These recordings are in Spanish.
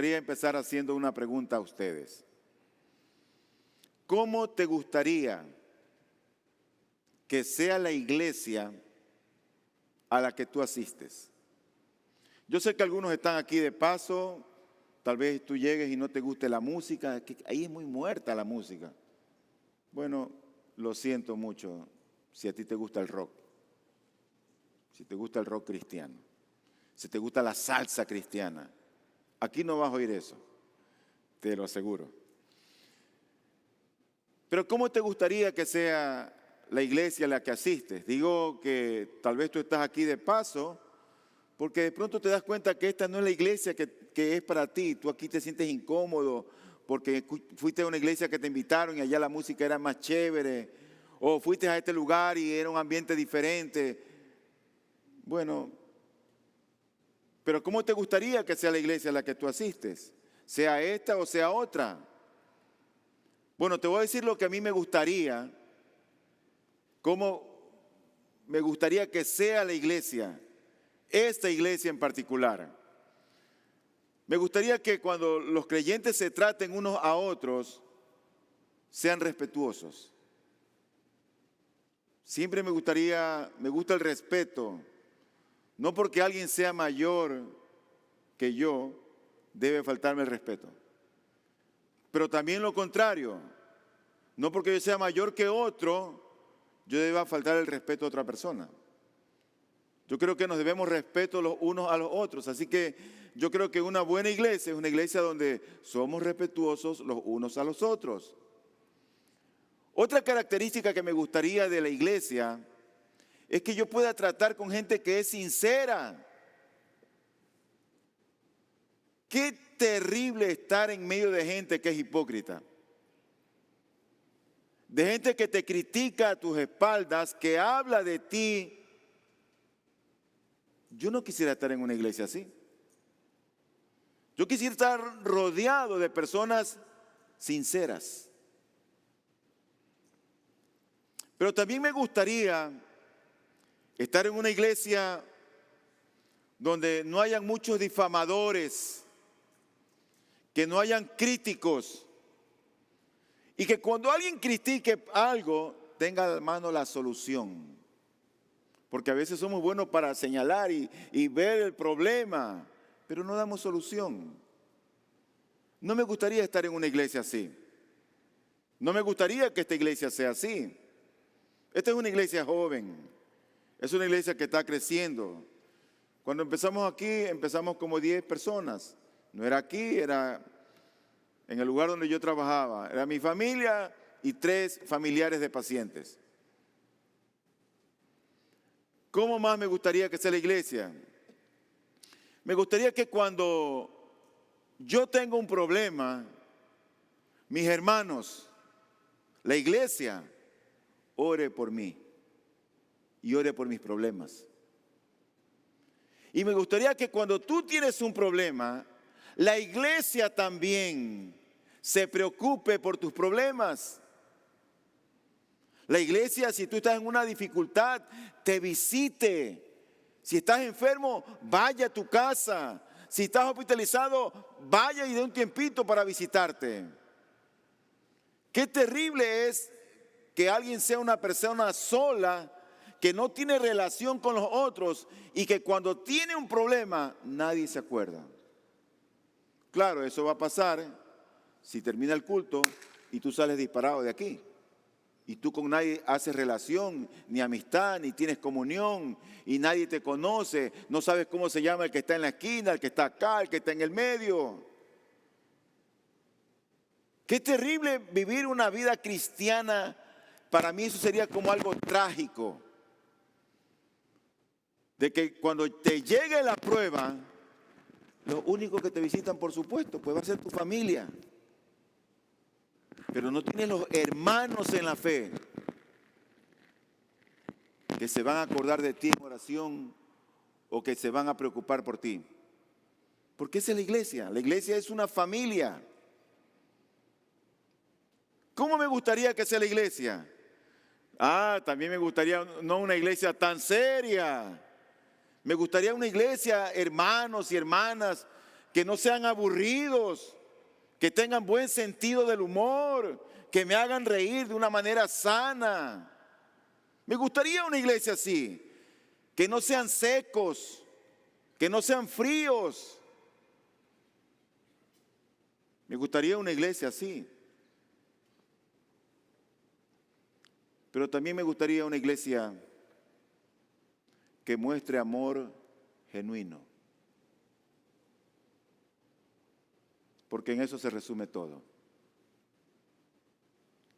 gustaría empezar haciendo una pregunta a ustedes. ¿Cómo te gustaría que sea la iglesia a la que tú asistes? Yo sé que algunos están aquí de paso, tal vez tú llegues y no te guste la música, que ahí es muy muerta la música. Bueno, lo siento mucho si a ti te gusta el rock, si te gusta el rock cristiano, si te gusta la salsa cristiana. Aquí no vas a oír eso, te lo aseguro. Pero ¿cómo te gustaría que sea la iglesia a la que asistes? Digo que tal vez tú estás aquí de paso, porque de pronto te das cuenta que esta no es la iglesia que es para ti. Tú aquí te sientes incómodo porque fuiste a una iglesia que te invitaron y allá la música era más chévere. O fuiste a este lugar y era un ambiente diferente. Bueno, pero ¿cómo te gustaría que sea la iglesia a la que tú asistes? ¿Sea esta o sea otra? Bueno, te voy a decir lo que a mí me gustaría, cómo me gustaría que sea la iglesia, esta iglesia en particular. Me gustaría que cuando los creyentes se traten unos a otros, sean respetuosos. Siempre me gusta el respeto. No porque alguien sea mayor que yo, debe faltarme el respeto. Pero también lo contrario. No porque yo sea mayor que otro, yo deba faltar el respeto a otra persona. Yo creo que nos debemos respeto los unos a los otros. Así que yo creo que una buena iglesia es una iglesia donde somos respetuosos los unos a los otros. Otra característica que me gustaría de la iglesia es que yo pueda tratar con gente que es sincera. Qué terrible estar en medio de gente que es hipócrita. De gente que te critica a tus espaldas, que habla de ti. Yo no quisiera estar en una iglesia así. Yo quisiera estar rodeado de personas sinceras. Pero también me gustaría estar en una iglesia donde no hayan muchos difamadores, que no hayan críticos y que cuando alguien critique algo tenga a mano la solución. Porque a veces somos buenos para señalar y ver el problema, pero no damos solución. No me gustaría estar en una iglesia así. No me gustaría que esta iglesia sea así. Esta es una iglesia joven. Es una iglesia que está creciendo. Cuando empezamos aquí, empezamos como 10 personas. No era aquí, era en el lugar donde yo trabajaba. Era mi familia y 3 familiares de pacientes. ¿Cómo más me gustaría que sea la iglesia? Me gustaría que cuando yo tenga un problema, mis hermanos, la iglesia, ore por mí y ore por mis problemas. Y me gustaría que cuando tú tienes un problema, la iglesia también se preocupe por tus problemas. La iglesia, si tú estás en una dificultad, te visite. Si estás enfermo, vaya a tu casa. Si estás hospitalizado, vaya y dé un tiempito para visitarte. Qué terrible es que alguien sea una persona sola, que no tiene relación con los otros y que cuando tiene un problema, nadie se acuerda. Claro, eso va a pasar si termina el culto y tú sales disparado de aquí. Y tú con nadie haces relación, ni amistad, ni tienes comunión, y nadie te conoce, no sabes cómo se llama el que está en la esquina, el que está acá, el que está en el medio. Qué terrible vivir una vida cristiana. Para mí eso sería como algo trágico. De que cuando te llegue la prueba, los únicos que te visitan, por supuesto, pues va a ser tu familia. Pero no tienes los hermanos en la fe que se van a acordar de ti en oración o que se van a preocupar por ti. Porque esa es la iglesia. La iglesia es una familia. ¿Cómo me gustaría que sea la iglesia? También me gustaría no una iglesia tan seria. Me gustaría una iglesia, hermanos y hermanas, que no sean aburridos, que tengan buen sentido del humor, que me hagan reír de una manera sana. Me gustaría una iglesia así, que no sean secos, que no sean fríos. Me gustaría una iglesia así. Pero también me gustaría una iglesia que muestre amor genuino. Porque en eso se resume todo.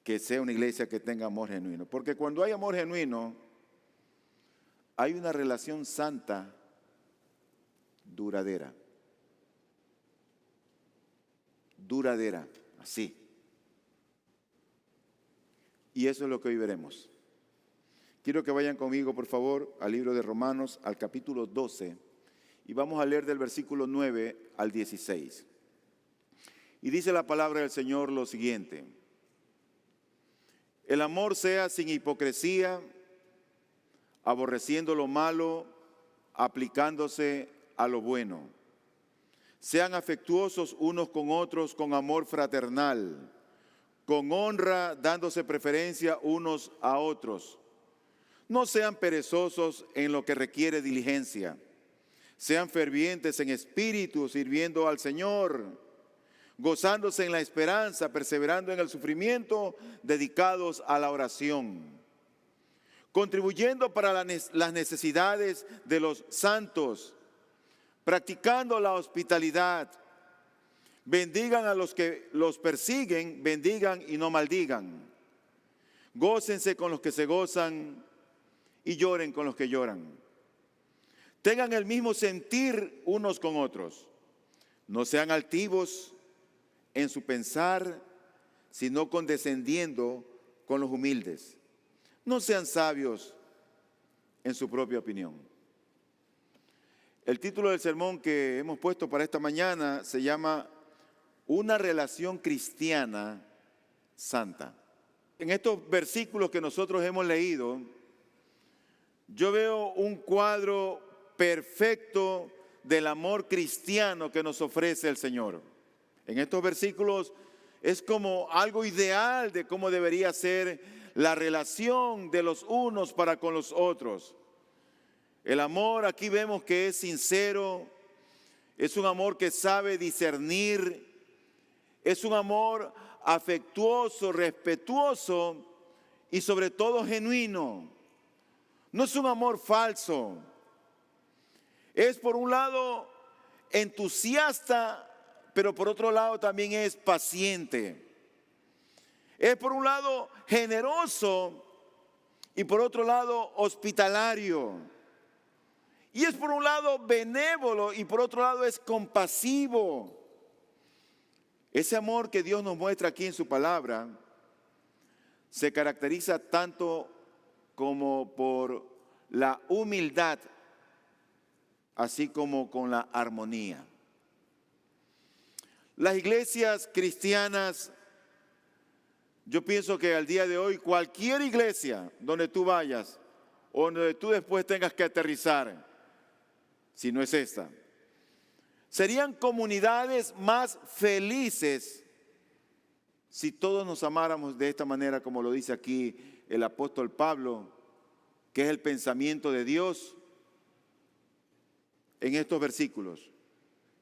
Que sea una iglesia que tenga amor genuino. Porque cuando hay amor genuino, hay una relación santa, duradera. Duradera, así. Y eso es lo que hoy veremos. Quiero que vayan conmigo, por favor, al libro de Romanos, al capítulo 12, y vamos a leer del versículo 9 al 16. Y dice la palabra del Señor lo siguiente: el amor sea sin hipocresía, aborreciendo lo malo, aplicándose a lo bueno. Sean afectuosos unos con otros con amor fraternal, con honra, dándose preferencia unos a otros. No sean perezosos en lo que requiere diligencia. Sean fervientes en espíritu, sirviendo al Señor, gozándose en la esperanza, perseverando en el sufrimiento, dedicados a la oración, contribuyendo para las necesidades de los santos, practicando la hospitalidad. Bendigan a los que los persiguen, bendigan y no maldigan. Gócense con los que se gozan y lloren con los que lloran. Tengan el mismo sentir unos con otros. No sean altivos en su pensar, sino condescendiendo con los humildes. No sean sabios en su propia opinión. El título del sermón que hemos puesto para esta mañana se llama Una relación cristiana santa. En estos versículos que nosotros hemos leído, yo veo un cuadro perfecto del amor cristiano que nos ofrece el Señor. En estos versículos es como algo ideal de cómo debería ser la relación de los unos para con los otros. El amor aquí vemos que es sincero, es un amor que sabe discernir, es un amor afectuoso, respetuoso y sobre todo genuino. No es un amor falso. Es por un lado entusiasta, pero por otro lado también es paciente. Es por un lado generoso y por otro lado hospitalario. Y es por un lado benévolo y por otro lado es compasivo. Ese amor que Dios nos muestra aquí en su palabra se caracteriza tanto como por la humildad, así como con la armonía. Las iglesias cristianas, yo pienso que al día de hoy cualquier iglesia donde tú vayas o donde tú después tengas que aterrizar, si no es esta, serían comunidades más felices si todos nos amáramos de esta manera, como lo dice aquí el apóstol Pablo, que es el pensamiento de Dios en estos versículos.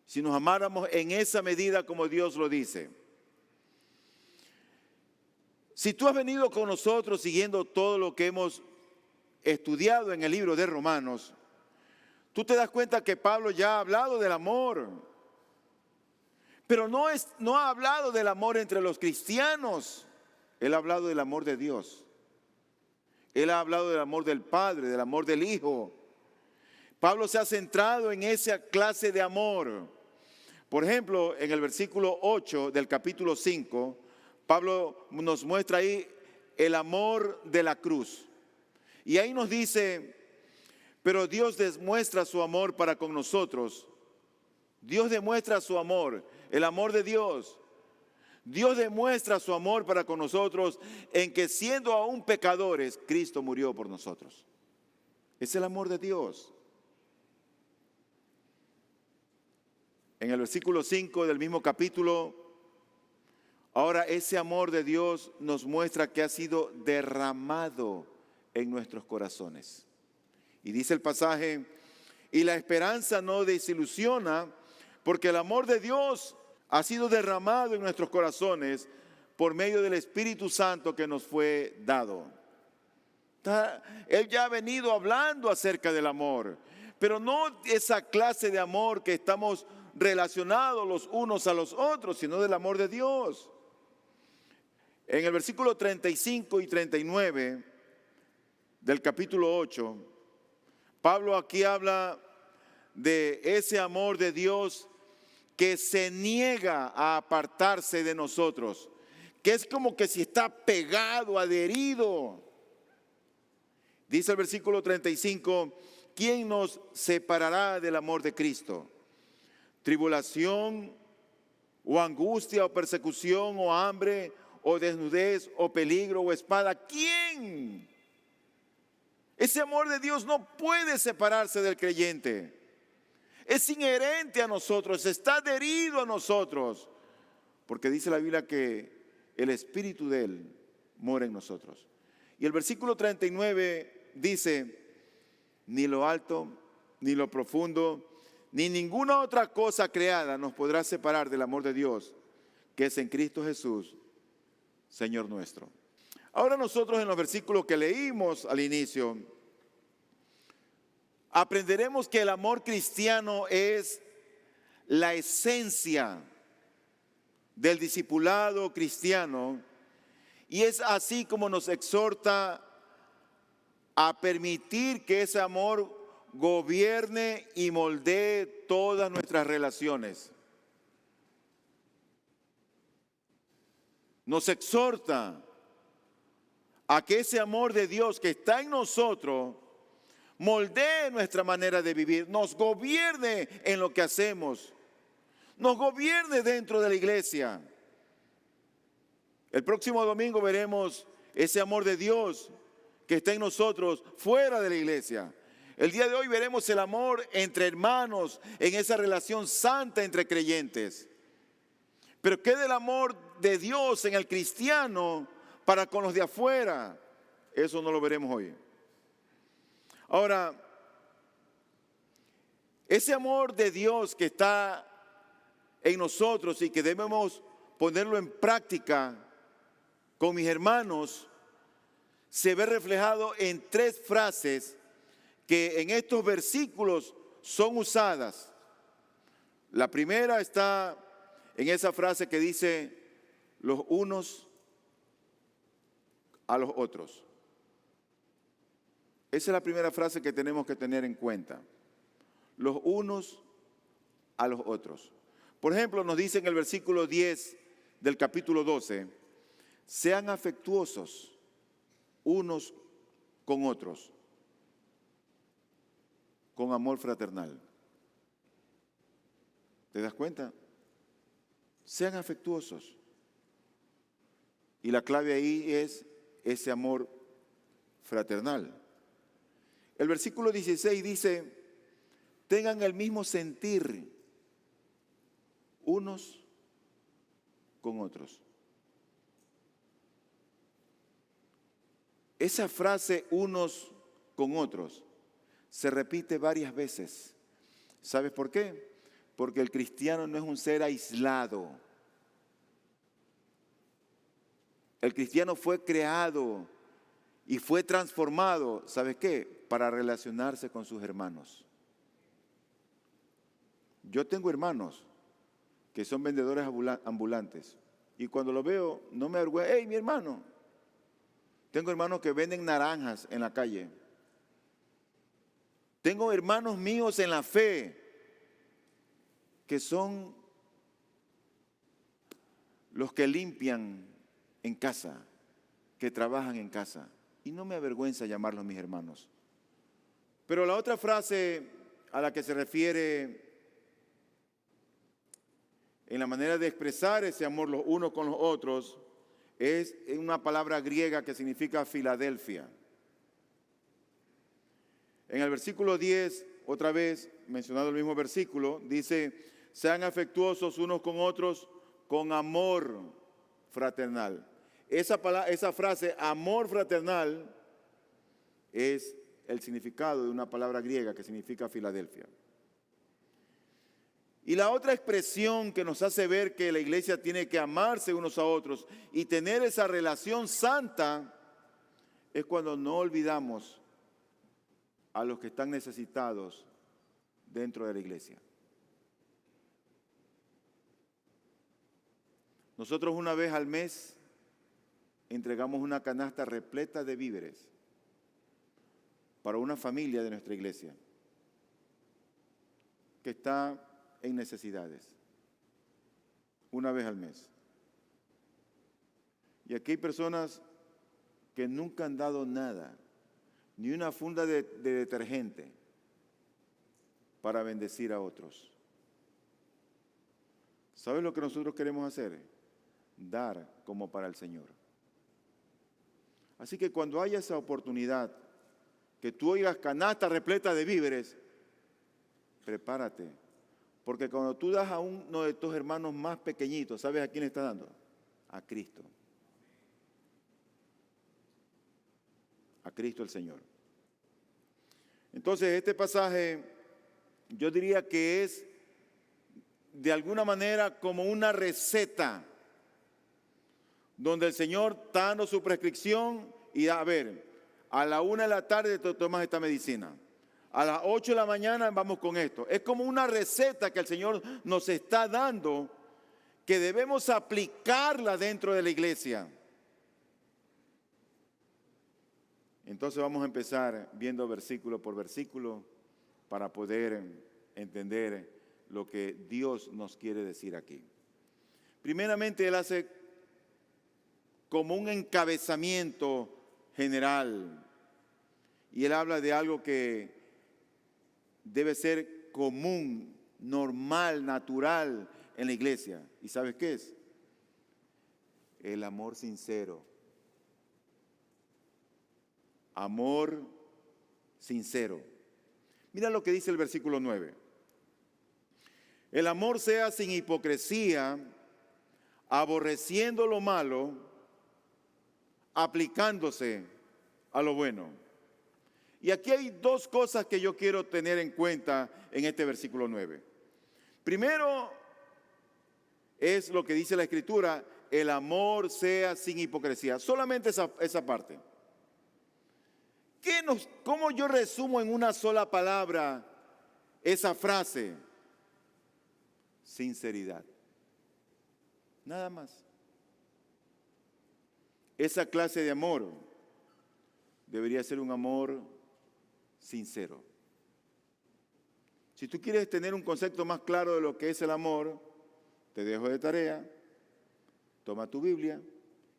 Si nos amáramos en esa medida como Dios lo dice. Si tú has venido con nosotros siguiendo todo lo que hemos estudiado en el libro de Romanos, tú te das cuenta que Pablo ya ha hablado del amor, pero no ha hablado del amor entre los cristianos. Él ha hablado del amor de Dios. Él ha hablado del amor del Padre, del amor del Hijo. Pablo se ha centrado en esa clase de amor. Por ejemplo, en el versículo 8 del capítulo 5, Pablo nos muestra ahí el amor de la cruz. Y ahí nos dice: pero Dios demuestra su amor para con nosotros. Dios demuestra su amor, el amor de Dios. Dios demuestra su amor para con nosotros en que siendo aún pecadores, Cristo murió por nosotros. Es el amor de Dios. en el versículo 5 del mismo capítulo, ahora ese amor de Dios nos muestra que ha sido derramado en nuestros corazones. Y dice el pasaje, y la esperanza no desilusiona, porque el amor de Dios ha sido derramado en nuestros corazones por medio del Espíritu Santo que nos fue dado. Él ya ha venido hablando acerca del amor, pero no esa clase de amor que estamos relacionados los unos a los otros, sino del amor de Dios. En el versículo 35 y 39 del capítulo 8, Pablo aquí habla de ese amor de Dios que se niega a apartarse de nosotros, que es como que si está pegado, adherido. Dice el versículo 35, ¿quién nos separará del amor de Cristo? ¿Tribulación o angustia o persecución o hambre o desnudez o peligro o espada? ¿Quién? Ese amor de Dios no puede separarse del creyente. Es inherente a nosotros, está adherido a nosotros, porque dice la Biblia que el Espíritu de Él mora en nosotros. Y el versículo 39 dice, ni lo alto, ni lo profundo, ni ninguna otra cosa creada nos podrá separar del amor de Dios, que es en Cristo Jesús, Señor nuestro. Ahora nosotros en los versículos que leímos al inicio, aprenderemos que el amor cristiano es la esencia del discipulado cristiano y es así como nos exhorta a permitir que ese amor gobierne y moldee todas nuestras relaciones. Nos exhorta a que ese amor de Dios que está en nosotros moldee nuestra manera de vivir, nos gobierne en lo que hacemos, nos gobierne dentro de la iglesia. El próximo domingo veremos ese amor de Dios que está en nosotros fuera de la iglesia. El día de hoy veremos el amor entre hermanos en esa relación santa entre creyentes. Pero ¿qué del amor de Dios en el cristiano para con los de afuera? Eso no lo veremos hoy. Ahora, ese amor de Dios que está en nosotros y que debemos ponerlo en práctica con mis hermanos, se ve reflejado en tres frases que en estos versículos son usadas. La primera está en esa frase que dice, los unos a los otros. Esa es la primera frase que tenemos que tener en cuenta. Los unos a los otros. Por ejemplo, nos dice en el versículo 10 del capítulo 12, sean afectuosos unos con otros, con amor fraternal. ¿Te das cuenta? Sean afectuosos. Y la clave ahí es ese amor fraternal. El versículo 16 dice, tengan el mismo sentir unos con otros. Esa frase unos con otros se repite varias veces. ¿Sabes por qué? Porque el cristiano no es un ser aislado. El cristiano fue creado y fue transformado, ¿sabes qué? Para relacionarse con sus hermanos. Yo tengo hermanos que son vendedores ambulantes y cuando lo veo no me avergüenza. ¡Hey, mi hermano! Tengo hermanos que venden naranjas en la calle. Tengo hermanos míos en la fe que son los que limpian en casa, que trabajan en casa. Y no me avergüenza llamarlos mis hermanos. Pero la otra frase a la que se refiere en la manera de expresar ese amor los unos con los otros es una palabra griega que significa Filadelfia. En el versículo 10, otra vez mencionado el mismo versículo, dice, sean afectuosos unos con otros con amor fraternal. Esa frase, amor fraternal, es el significado de una palabra griega que significa Filadelfia. Y la otra expresión que nos hace ver que la iglesia tiene que amarse unos a otros y tener esa relación santa es cuando no olvidamos a los que están necesitados dentro de la iglesia. Nosotros una vez al mes entregamos una canasta repleta de víveres para una familia de nuestra iglesia que está en necesidades, una vez al mes. Y aquí hay personas que nunca han dado nada, ni una funda de detergente para bendecir a otros. ¿Sabes lo que nosotros queremos hacer? Dar como para el Señor. Así que cuando haya esa oportunidad, que tú oigas canasta repleta de víveres, prepárate. Porque cuando tú das a uno de tus hermanos más pequeñitos, ¿sabes a quién le estás dando? A Cristo. A Cristo el Señor. Entonces, este pasaje yo diría que es de alguna manera como una receta donde el Señor está dando su prescripción y a ver, a la 1 de la tarde te tomas esta medicina. A las 8 de la mañana vamos con esto. Es como una receta que el Señor nos está dando que debemos aplicarla dentro de la iglesia. Entonces vamos a empezar viendo versículo por versículo para poder entender lo que Dios nos quiere decir aquí. Primeramente, Él hace como un encabezamiento general y Él habla de algo que debe ser común, normal, natural en la iglesia. ¿Y sabes qué es? El amor sincero. Amor sincero. Mira lo que dice el versículo 9. El amor sea sin hipocresía, aborreciendo lo malo, aplicándose a lo bueno. Y aquí hay dos cosas que yo quiero tener en cuenta en este versículo 9. Primero es lo que dice la Escritura, el amor sea sin hipocresía. Solamente esa parte. ¿Cómo yo resumo en una sola palabra esa frase? Sinceridad. Nada más. Esa clase de amor debería ser un amor sincero. Si tú quieres tener un concepto más claro de lo que es el amor, te dejo de tarea, toma tu Biblia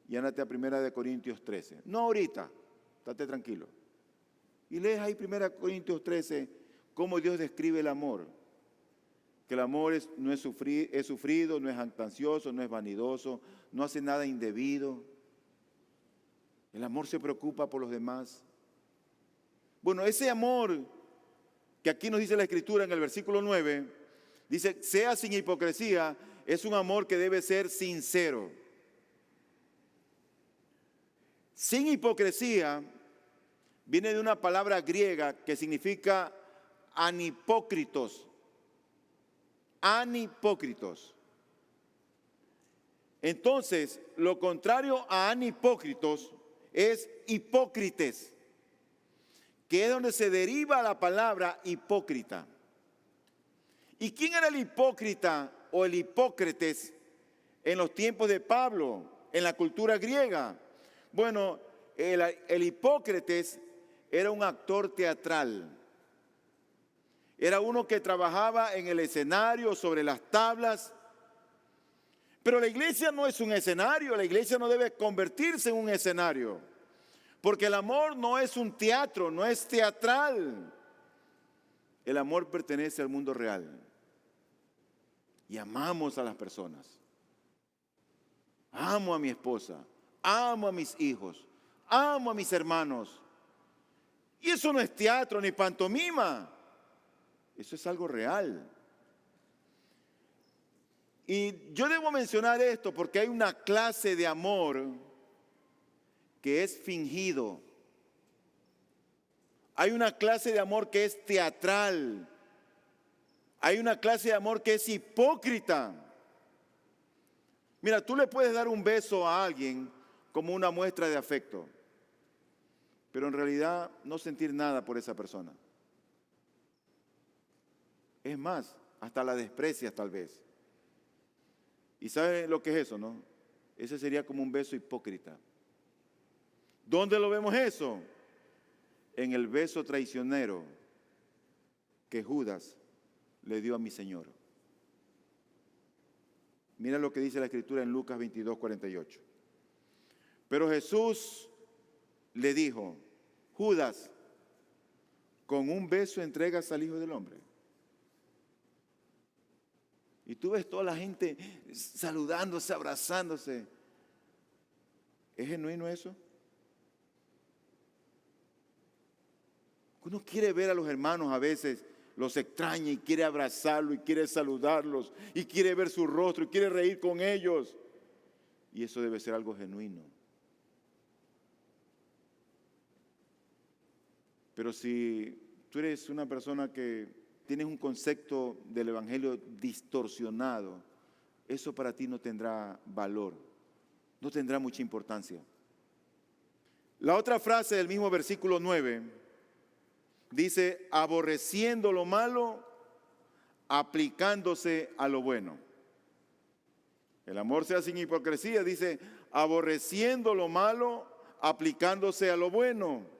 y ándate a 1 Corintios 13. No ahorita, estate tranquilo. Y lees ahí 1 Corintios 13, cómo Dios describe el amor. Que el amor es sufrido, no es ansioso, no es vanidoso, no hace nada indebido. El amor se preocupa por los demás. Bueno, ese amor que aquí nos dice la Escritura en el versículo 9, dice, sea sin hipocresía, es un amor que debe ser sincero. Sin hipocresía viene de una palabra griega que significa anhipócritos. Anhipócritos. Entonces, lo contrario a anhipócritos es hipócrites, que es donde se deriva la palabra hipócrita. ¿Y quién era el hipócrita o el hipócrites en los tiempos de Pablo, en la cultura griega? Bueno, el hipócrites era un actor teatral. Era uno que trabajaba en el escenario, sobre las tablas. Pero la iglesia no es un escenario, la iglesia no debe convertirse en un escenario. Porque el amor no es un teatro, no es teatral. El amor pertenece al mundo real. Y amamos a las personas. Amo a mi esposa, amo a mis hijos, amo a mis hermanos. Y eso no es teatro ni pantomima. Eso es algo real. Y yo debo mencionar esto porque hay una clase de amor que es fingido. Hay una clase de amor que es teatral. Hay una clase de amor que es hipócrita. Mira, tú le puedes dar un beso a alguien como una muestra de afecto, pero en realidad no sentir nada por esa persona. Es más, hasta la desprecias tal vez. ¿Y sabes lo que es eso, no? Ese sería como un beso hipócrita. ¿Dónde lo vemos eso? En el beso traicionero que Judas le dio a mi Señor. Mira lo que dice la Escritura en Lucas 22, 48. Pero Jesús le dijo: Judas, ¿con un beso entregas al Hijo del Hombre? Y tú ves toda la gente saludándose, abrazándose. ¿Es genuino eso? Uno quiere ver a los hermanos a veces, los extraña y quiere abrazarlos y quiere saludarlos y quiere ver su rostro y quiere reír con ellos. Y eso debe ser algo genuino. Pero si tú eres una persona que tienes un concepto del Evangelio distorsionado, eso para ti no tendrá valor, no tendrá mucha importancia. La otra frase del mismo versículo 9 dice: aborreciendo lo malo, aplicándose a lo bueno. El amor sea sin hipocresía, dice: aborreciendo lo malo, aplicándose a lo bueno.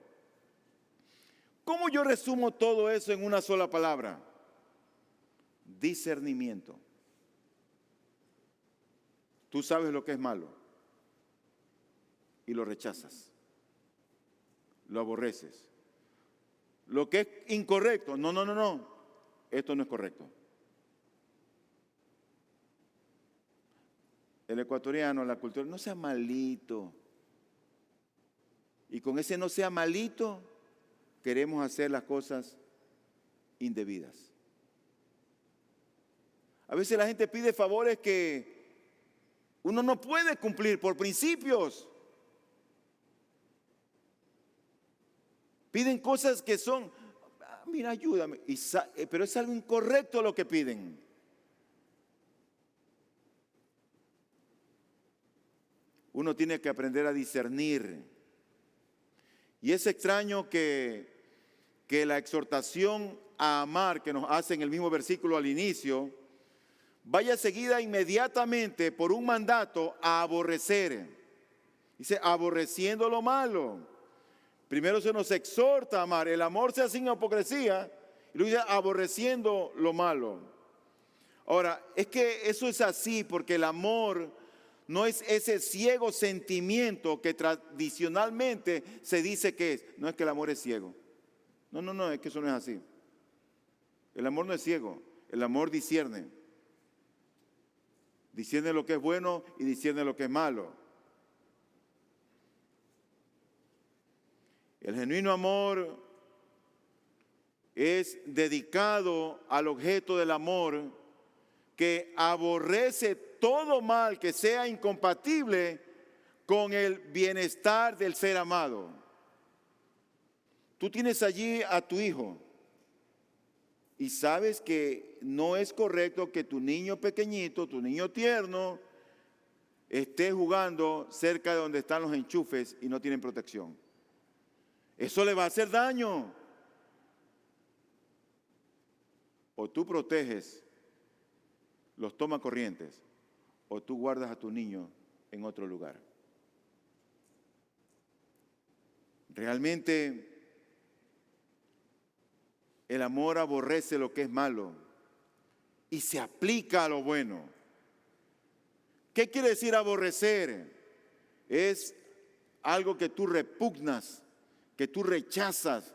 ¿Cómo yo resumo todo eso en una sola palabra? Discernimiento. Tú sabes lo que es malo y lo rechazas, lo aborreces. Lo que es incorrecto, no, esto no es correcto. El ecuatoriano, la cultura, no sea malito. Y con ese no sea malito, queremos hacer las cosas indebidas. A veces la gente pide favores que uno no puede cumplir por principios. Piden cosas que son, mira, ayúdame, pero es algo incorrecto lo que piden. Uno tiene que aprender a discernir. Y es extraño que la exhortación a amar que nos hace en el mismo versículo al inicio vaya seguida inmediatamente por un mandato a aborrecer. Dice: aborreciendo lo malo. Primero se nos exhorta a amar. El amor sea sin hipocresía. Y luego dice: aborreciendo lo malo. Ahora, es que eso es así porque el amor no es ese ciego sentimiento que tradicionalmente se dice que es. No es que el amor es ciego. No, es que eso no es así. El amor no es ciego. El amor discierne. Discierne lo que es bueno y discierne lo que es malo. El genuino amor es dedicado al objeto del amor que aborrece todo mal que sea incompatible con el bienestar del ser amado. Tú tienes allí a tu hijo y sabes que no es correcto que tu niño pequeñito, tu niño tierno, esté jugando cerca de donde están los enchufes y no tienen protección. Eso le va a hacer daño. O tú proteges los tomacorrientes o tú guardas a tu niño en otro lugar. Realmente el amor aborrece lo que es malo y se aplica a lo bueno. ¿Qué quiere decir aborrecer? Es algo que tú repugnas, que tú rechazas,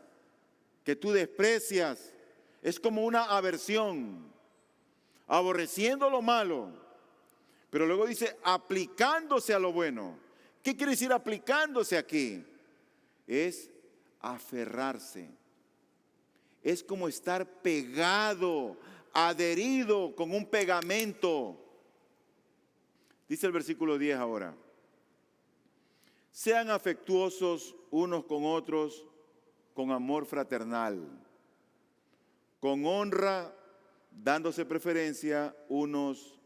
que tú desprecias. Es como una aversión, aborreciendo lo malo. Pero luego dice aplicándose a lo bueno. ¿Qué quiere decir aplicándose aquí? Es aferrarse. Es como estar pegado, adherido con un pegamento. Dice el versículo 10 ahora. Sean afectuosos unos con otros con amor fraternal, con honra, dándose preferencia unos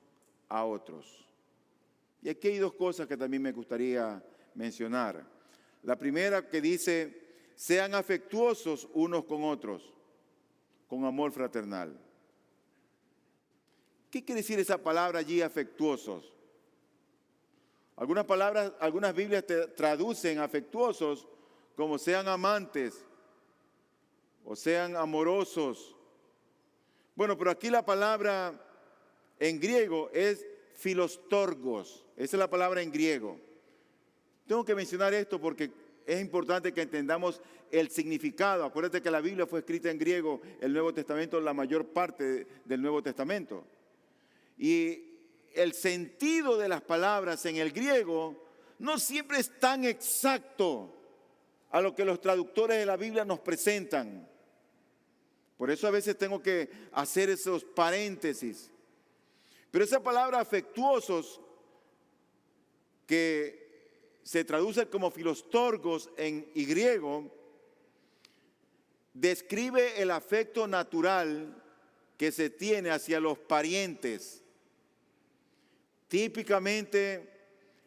a otros. Y aquí hay dos cosas que también me gustaría mencionar. La primera que dice, sean afectuosos unos con otros, con amor fraternal. ¿Qué quiere decir esa palabra allí, afectuosos? Algunas Biblias te traducen afectuosos como sean amantes o sean amorosos. Bueno, pero aquí la palabra en griego es filostorgos. Esa es la palabra en griego. Tengo que mencionar esto porque es importante que entendamos el significado. Acuérdate que la Biblia fue escrita en griego, el Nuevo Testamento, la mayor parte del Nuevo Testamento. Y el sentido de las palabras en el griego no siempre es tan exacto a lo que los traductores de la Biblia nos presentan. Por eso a veces tengo que hacer esos paréntesis. Pero esa palabra afectuosos, que se traduce como filostorgos en griego, describe el afecto natural que se tiene hacia los parientes. Típicamente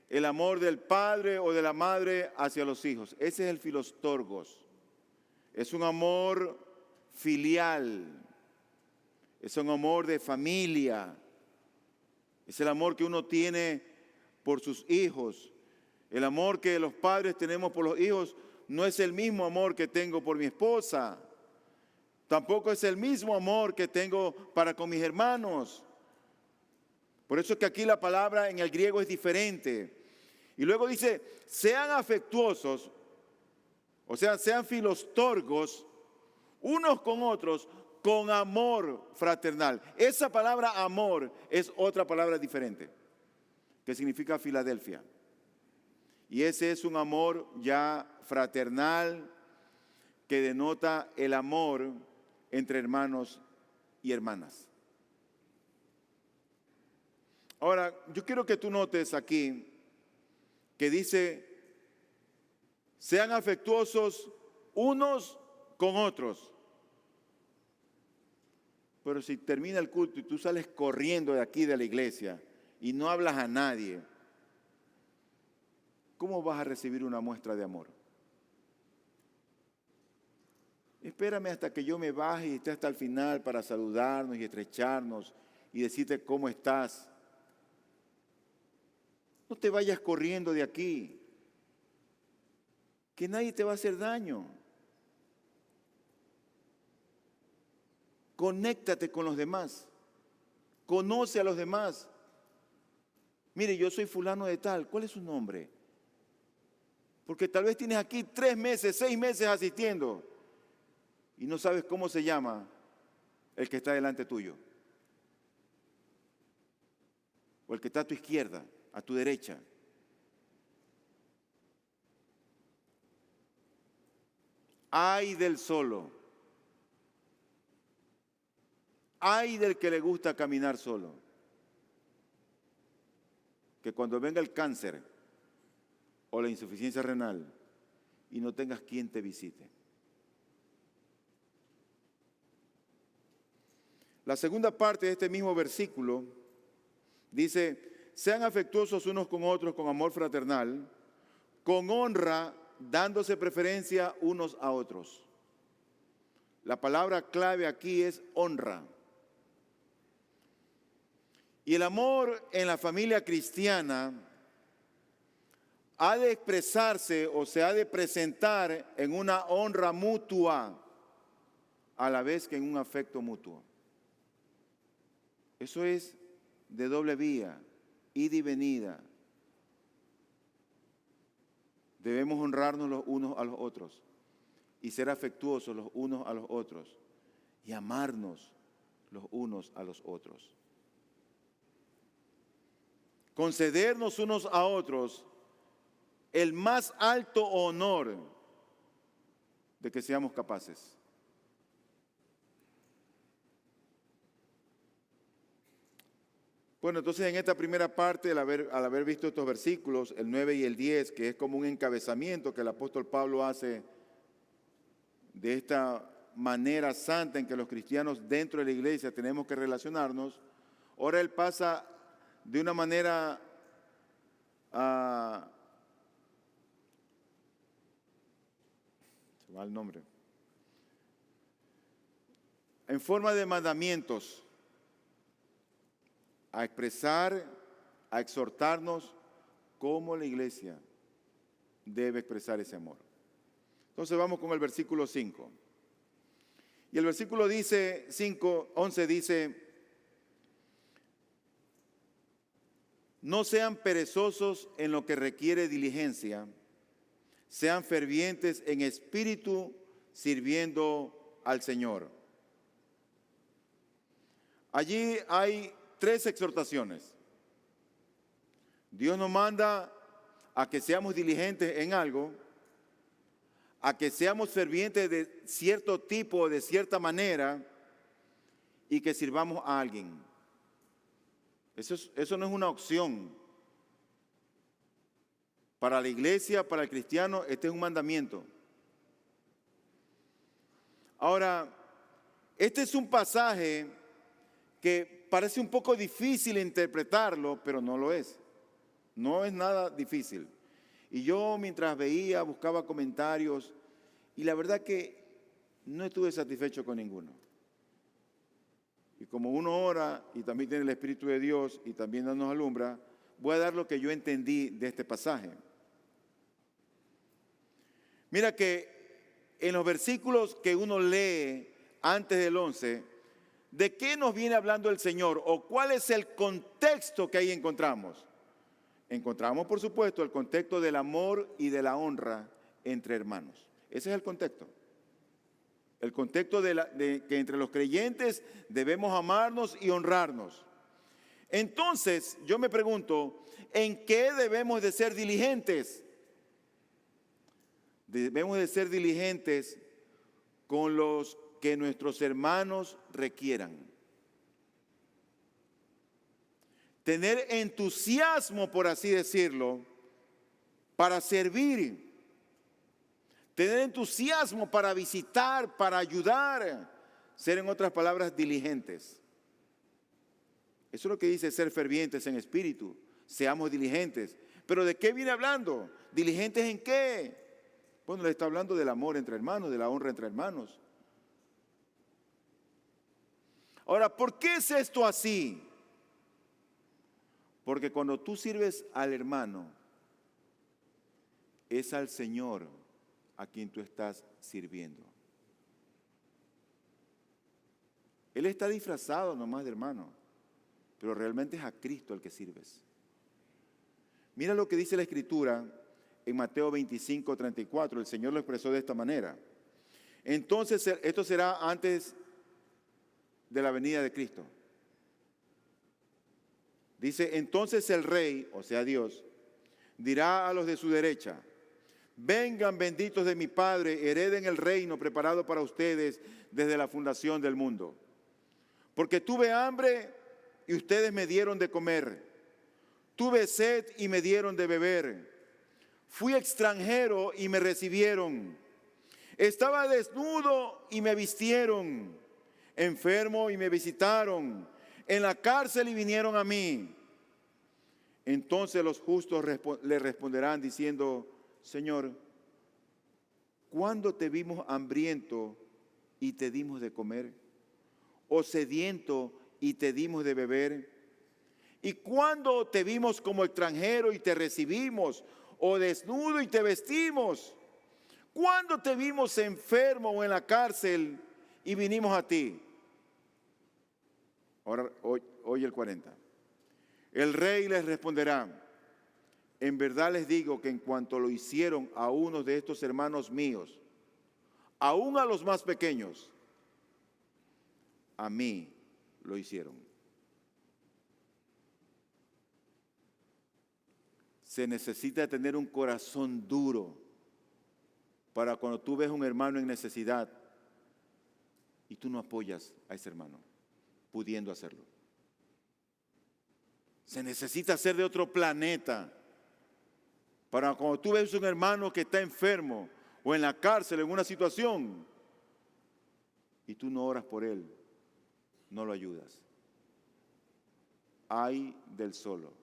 el amor del padre o de la madre hacia los hijos. Ese es el filostorgos. Es un amor filial. Es un amor de familia. Es el amor que uno tiene por sus hijos. El amor que los padres tenemos por los hijos no es el mismo amor que tengo por mi esposa. Tampoco es el mismo amor que tengo para con mis hermanos. Por eso es que aquí la palabra en el griego es diferente. Y luego dice, sean afectuosos, o sea, sean filostorgos, unos con otros, con amor fraternal. Esa palabra amor es otra palabra diferente, que significa Filadelfia. Y ese es un amor ya fraternal que denota el amor entre hermanos y hermanas. Ahora, yo quiero que tú notes aquí que dice, sean afectuosos unos con otros. Pero si termina el culto y tú sales corriendo de aquí de la iglesia y no hablas a nadie, ¿cómo vas a recibir una muestra de amor? Espérame hasta que yo me baje y esté hasta el final para saludarnos y estrecharnos y decirte cómo estás. No te vayas corriendo de aquí, que nadie te va a hacer daño. Conéctate con los demás, conoce a los demás. Mire, yo soy fulano de tal, ¿cuál es su nombre? Porque tal vez tienes aquí 3 meses, 6 meses asistiendo y no sabes cómo se llama el que está delante tuyo. O el que está a tu izquierda, a tu derecha. Ay del solo. Ay del que le gusta caminar solo. Que cuando venga el cáncer o la insuficiencia renal y no tengas quien te visite. La segunda parte de este mismo versículo dice, sean afectuosos unos con otros con amor fraternal, con honra, dándose preferencia unos a otros. La palabra clave aquí es honra. Y el amor en la familia cristiana ha de expresarse o se ha de presentar en una honra mutua, a la vez que en un afecto mutuo. Eso es de doble vía, ida y venida. Debemos honrarnos los unos a los otros y ser afectuosos los unos a los otros y amarnos los unos a los otros. Concedernos unos a otros el más alto honor de que seamos capaces. Bueno, entonces en esta primera parte, al haber visto estos versículos, el 9 y el 10, que es como un encabezamiento que el apóstol Pablo hace de esta manera santa en que los cristianos dentro de la iglesia tenemos que relacionarnos, ahora él pasa de una manera se va el nombre, en forma de mandamientos, a expresar, a exhortarnos cómo la iglesia debe expresar ese amor. Entonces vamos con el versículo 5. Y el versículo 11 dice, no sean perezosos en lo que requiere diligencia, sean fervientes en espíritu, sirviendo al Señor. Allí hay 3 exhortaciones. Dios nos manda a que seamos diligentes en algo, a que seamos fervientes de cierto tipo, de cierta manera, y que sirvamos a alguien. Eso no es una opción. Para la iglesia, para el cristiano, este es un mandamiento. Ahora, este es un pasaje que parece un poco difícil interpretarlo, pero no lo es. No es nada difícil. Y yo mientras veía, buscaba comentarios, y la verdad que no estuve satisfecho con ninguno. Y como uno ora y también tiene el Espíritu de Dios y también nos alumbra, voy a dar lo que yo entendí de este pasaje. Mira que en los versículos que uno lee antes del 11, ¿de qué nos viene hablando el Señor? ¿O cuál es el contexto que ahí encontramos? Encontramos, por supuesto, el contexto del amor y de la honra entre hermanos. Ese es el contexto. El contexto de que entre los creyentes debemos amarnos y honrarnos. Entonces, yo me pregunto, ¿en qué debemos de ser diligentes? Debemos de ser diligentes con los que nuestros hermanos requieran. Tener entusiasmo, por así decirlo, para servir. Tener entusiasmo para visitar, para ayudar. Ser, en otras palabras, diligentes. Eso es lo que dice ser fervientes en espíritu. Seamos diligentes. ¿Pero de qué viene hablando? ¿Diligentes en qué? Bueno, le está hablando del amor entre hermanos, de la honra entre hermanos. Ahora, ¿por qué es esto así? Porque cuando tú sirves al hermano, es al Señor a quien tú estás sirviendo. Él está disfrazado nomás de hermano, pero realmente es a Cristo al que sirves. Mira lo que dice la Escritura en Mateo 25, 34. El Señor lo expresó de esta manera. Entonces, esto será antes de la venida de Cristo. Dice, entonces el Rey, o sea Dios, dirá a los de su derecha, vengan benditos de mi Padre, hereden el reino preparado para ustedes desde la fundación del mundo. Porque tuve hambre y ustedes me dieron de comer. Tuve sed y me dieron de beber. Fui extranjero y me recibieron. Estaba desnudo y me vistieron. Enfermo y me visitaron. En la cárcel y vinieron a mí. Entonces los justos le responderán diciendo, Señor, ¿cuándo te vimos hambriento y te dimos de comer? ¿O sediento y te dimos de beber? ¿Y cuándo te vimos como extranjero y te recibimos? ¿O desnudo y te vestimos? ¿Cuándo te vimos enfermo o en la cárcel y vinimos a ti? Ahora, hoy el 40. El rey les responderá, en verdad les digo que en cuanto lo hicieron a uno de estos hermanos míos, aún a los más pequeños, a mí lo hicieron. Se necesita tener un corazón duro para cuando tú ves a un hermano en necesidad y tú no apoyas a ese hermano, pudiendo hacerlo. Se necesita ser de otro planeta. Para cuando tú ves a un hermano que está enfermo o en la cárcel, en una situación, y tú no oras por él, no lo ayudas. Ay del solo.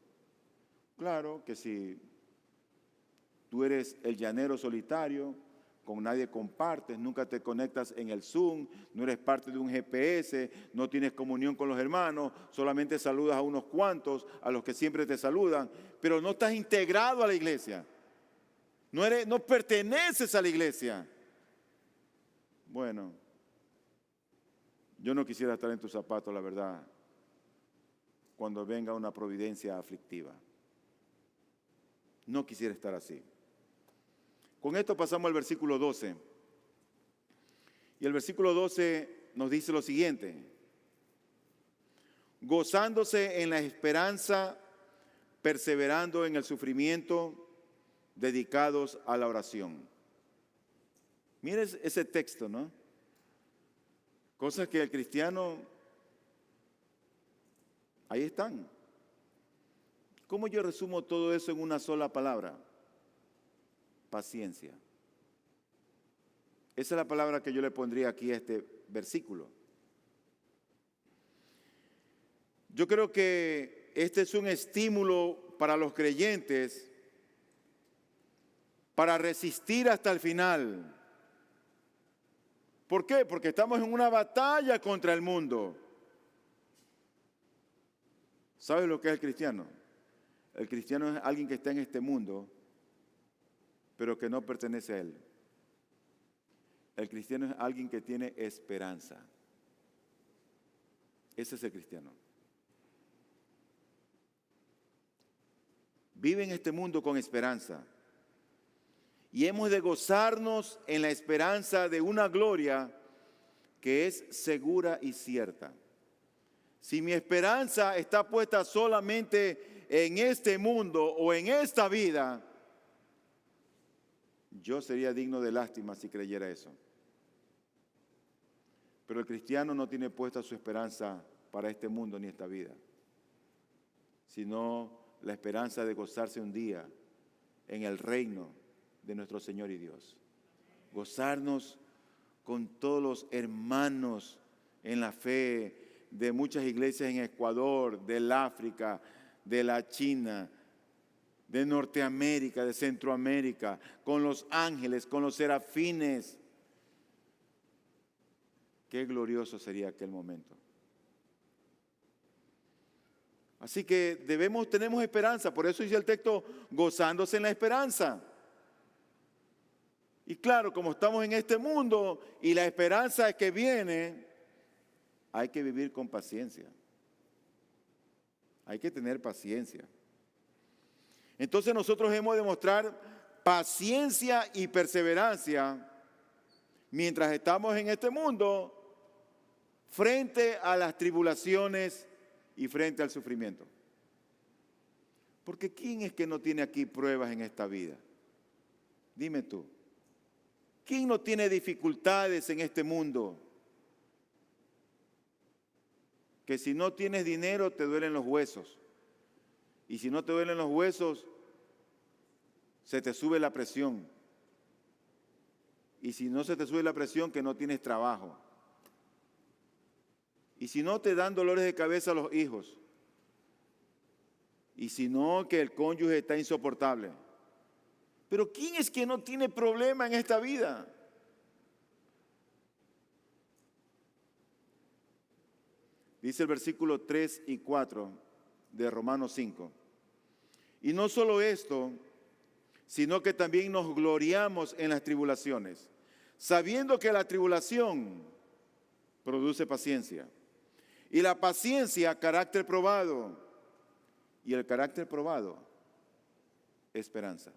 Claro que si tú eres el llanero solitario, con nadie compartes, nunca te conectas en el Zoom, no eres parte de un GPS, no tienes comunión con los hermanos, solamente saludas a unos cuantos, a los que siempre te saludan, pero no estás integrado a la iglesia, no perteneces a la iglesia. Bueno, yo no quisiera estar en tus zapatos, la verdad, cuando venga una providencia aflictiva. No quisiera estar así. Con esto pasamos al versículo 12. Y el versículo 12 nos dice lo siguiente: gozándose en la esperanza, perseverando en el sufrimiento, dedicados a la oración. Mire ese texto, ¿no? Cosas que el cristiano, ahí están. ¿Cómo yo resumo todo eso en una sola palabra? Paciencia. Esa es la palabra que yo le pondría aquí a este versículo. Yo creo que este es un estímulo para los creyentes para resistir hasta el final. ¿Por qué? Porque estamos en una batalla contra el mundo. ¿Sabes lo que es el cristiano? El cristiano es alguien que está en este mundo, pero que no pertenece a él. El cristiano es alguien que tiene esperanza. Ese es el cristiano. Vive en este mundo con esperanza. Y hemos de gozarnos en la esperanza de una gloria que es segura y cierta. Si mi esperanza está puesta solamente en este mundo o en esta vida, yo sería digno de lástima si creyera eso. Pero el cristiano no tiene puesta su esperanza para este mundo ni esta vida, sino la esperanza de gozarse un día en el reino de nuestro Señor y Dios. Gozarnos con todos los hermanos en la fe de muchas iglesias en Ecuador, del África, de la China, de Norteamérica, de Centroamérica, con los ángeles, con los serafines. Qué glorioso sería aquel momento. Así que tenemos esperanza, por eso dice el texto, gozándose en la esperanza. Y claro, como estamos en este mundo y la esperanza es que viene, hay que vivir con paciencia. Hay que tener paciencia. Entonces nosotros hemos de mostrar paciencia y perseverancia mientras estamos en este mundo frente a las tribulaciones y frente al sufrimiento. Porque ¿quién es que no tiene aquí pruebas en esta vida? Dime tú. ¿Quién no tiene dificultades en este mundo? Que si no tienes dinero te duelen los huesos. Y si no te duelen los huesos, se te sube la presión. Y si no se te sube la presión, que no tienes trabajo. Y si no, te dan dolores de cabeza a los hijos. Y si no, que el cónyuge está insoportable. Pero ¿quién es que no tiene problema en esta vida? Dice el versículo 3 y 4 de Romanos 5. Y no solo esto, sino que también nos gloriamos en las tribulaciones, sabiendo que la tribulación produce paciencia. Y la paciencia, carácter probado. Y el carácter probado, esperanza.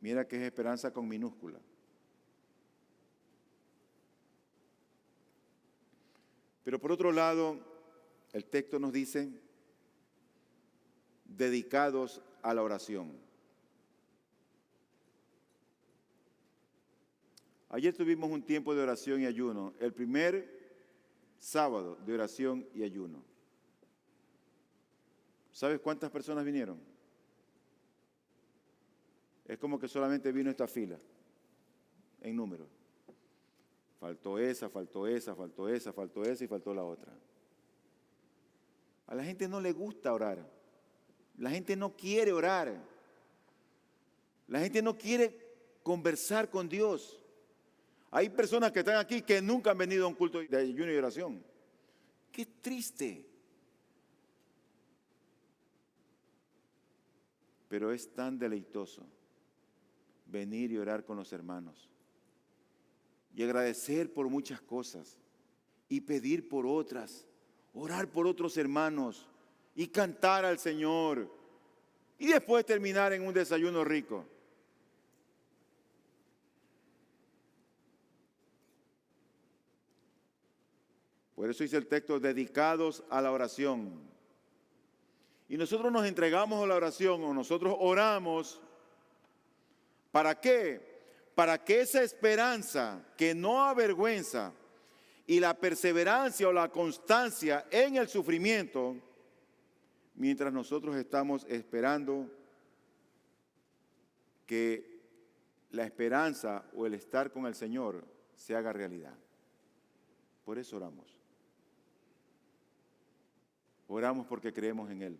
Mira que es esperanza con minúscula. Pero por otro lado, el texto nos dice, dedicados a la oración. Ayer tuvimos un tiempo de oración y ayuno. El primer sábado de oración y ayuno. ¿Sabes cuántas personas vinieron? Es como que solamente vino esta fila, en número. Faltó esa, faltó esa, faltó esa, faltó esa y faltó la otra. A la gente no le gusta orar. La gente no quiere orar. La gente no quiere conversar con Dios. Hay personas que están aquí que nunca han venido a un culto de ayuno y oración. ¡Qué triste! Pero es tan deleitoso venir y orar con los hermanos y agradecer por muchas cosas y pedir por otras, orar por otros hermanos y cantar al Señor y después terminar en un desayuno rico. Por eso dice el texto, dedicados a la oración. Y nosotros nos entregamos a la oración o nosotros oramos. ¿Para qué? Para que esa esperanza que no avergüenza y la perseverancia o la constancia en el sufrimiento, mientras nosotros estamos esperando que la esperanza o el estar con el Señor se haga realidad. Por eso oramos. Oramos porque creemos en Él.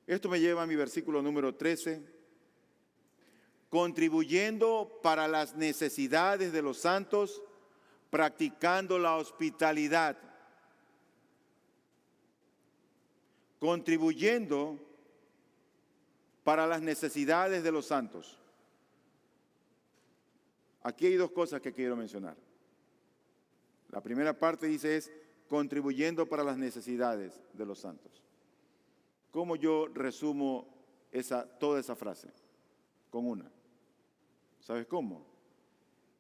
Esto me lleva a mi versículo número 13. Contribuyendo para las necesidades de los santos, practicando la hospitalidad. Contribuyendo para las necesidades de los santos. Aquí hay dos cosas que quiero mencionar. La primera parte dice es contribuyendo para las necesidades de los santos. ¿Cómo yo resumo toda esa frase? Con una. ¿Sabes cómo?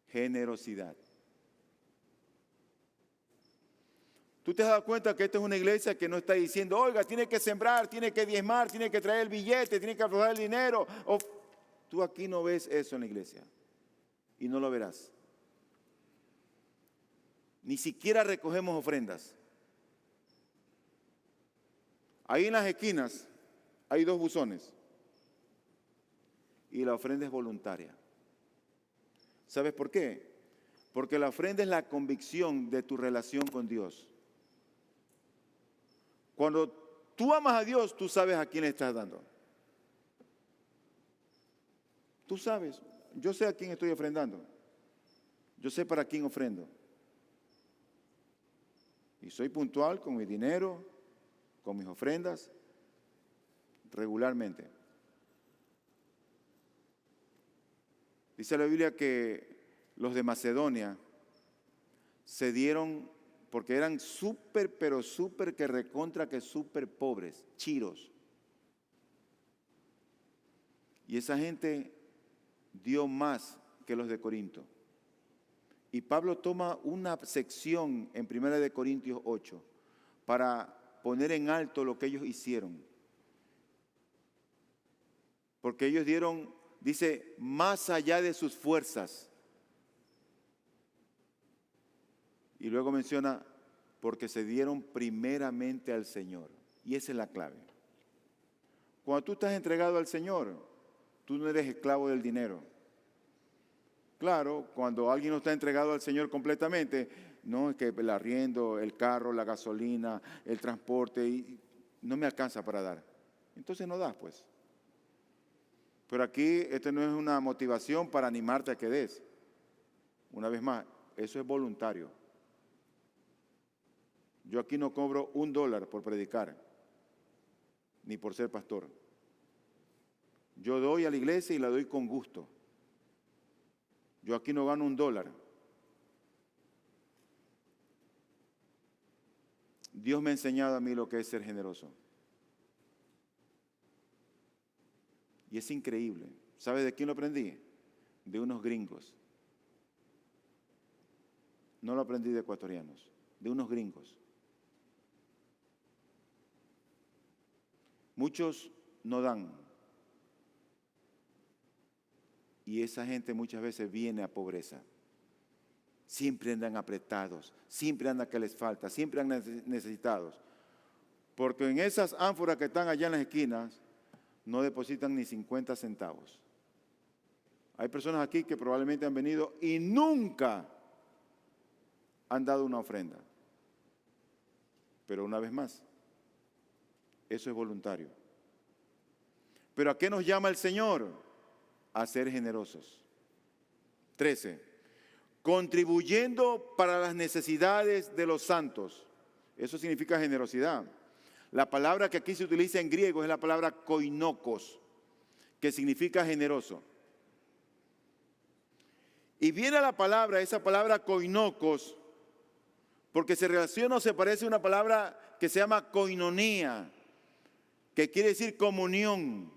Generosidad. ¿Tú te has dado cuenta que esta es una iglesia que no está diciendo, oiga, tiene que sembrar, tiene que diezmar, tiene que traer el billete, tiene que aflojar el dinero? Tú aquí no ves eso en la iglesia y no lo verás. Ni siquiera recogemos ofrendas. Ahí en las esquinas hay 2 buzones y la ofrenda es voluntaria. ¿Sabes por qué? Porque la ofrenda es la convicción de tu relación con Dios. Cuando tú amas a Dios, tú sabes a quién le estás dando. Tú sabes, yo sé a quién estoy ofrendando. Yo sé para quién ofrendo. Y soy puntual con mi dinero, con mis ofrendas, regularmente. Dice la Biblia que los de Macedonia se dieron, porque eran súper, pero súper que recontra que súper pobres, chiros. Y esa gente dio más que los de Corinto. Y Pablo toma una sección en 1 Corintios 8 para poner en alto lo que ellos hicieron. Porque ellos dieron, dice, más allá de sus fuerzas. Y luego menciona, porque se dieron primeramente al Señor. Y esa es la clave. Cuando tú estás entregado al Señor, tú no eres esclavo del dinero. Claro, cuando alguien no está entregado al Señor completamente, no es que el arriendo, el carro, la gasolina, el transporte, y no me alcanza para dar. Entonces no das, pues. Pero aquí esto no es una motivación para animarte a que des. Una vez más, eso es voluntario. Yo aquí no cobro $1 por predicar, ni por ser pastor. Yo doy a la iglesia y la doy con gusto. Yo aquí no gano $1. Dios me ha enseñado a mí lo que es ser generoso. Y es increíble. ¿Sabe de quién lo aprendí? De unos gringos. No lo aprendí de ecuatorianos, de unos gringos. Muchos no dan. Y esa gente muchas veces viene a pobreza. siempre andan apretados, siempre andan que les falta, siempre andan necesitados. Porque en esas ánforas que están allá en las esquinas, no depositan ni 50 centavos. Hay personas aquí que probablemente han venido y nunca han dado una ofrenda. Pero una vez más, eso es voluntario. ¿Pero a qué nos llama el Señor? A ser generosos. 13. Contribuyendo para las necesidades de los santos. Eso significa generosidad. La palabra que aquí se utiliza en griego es la palabra koinokos, que significa generoso. Y viene la palabra, esa palabra koinokos, porque se relaciona o se parece a una palabra que se llama koinonía, que quiere decir comunión,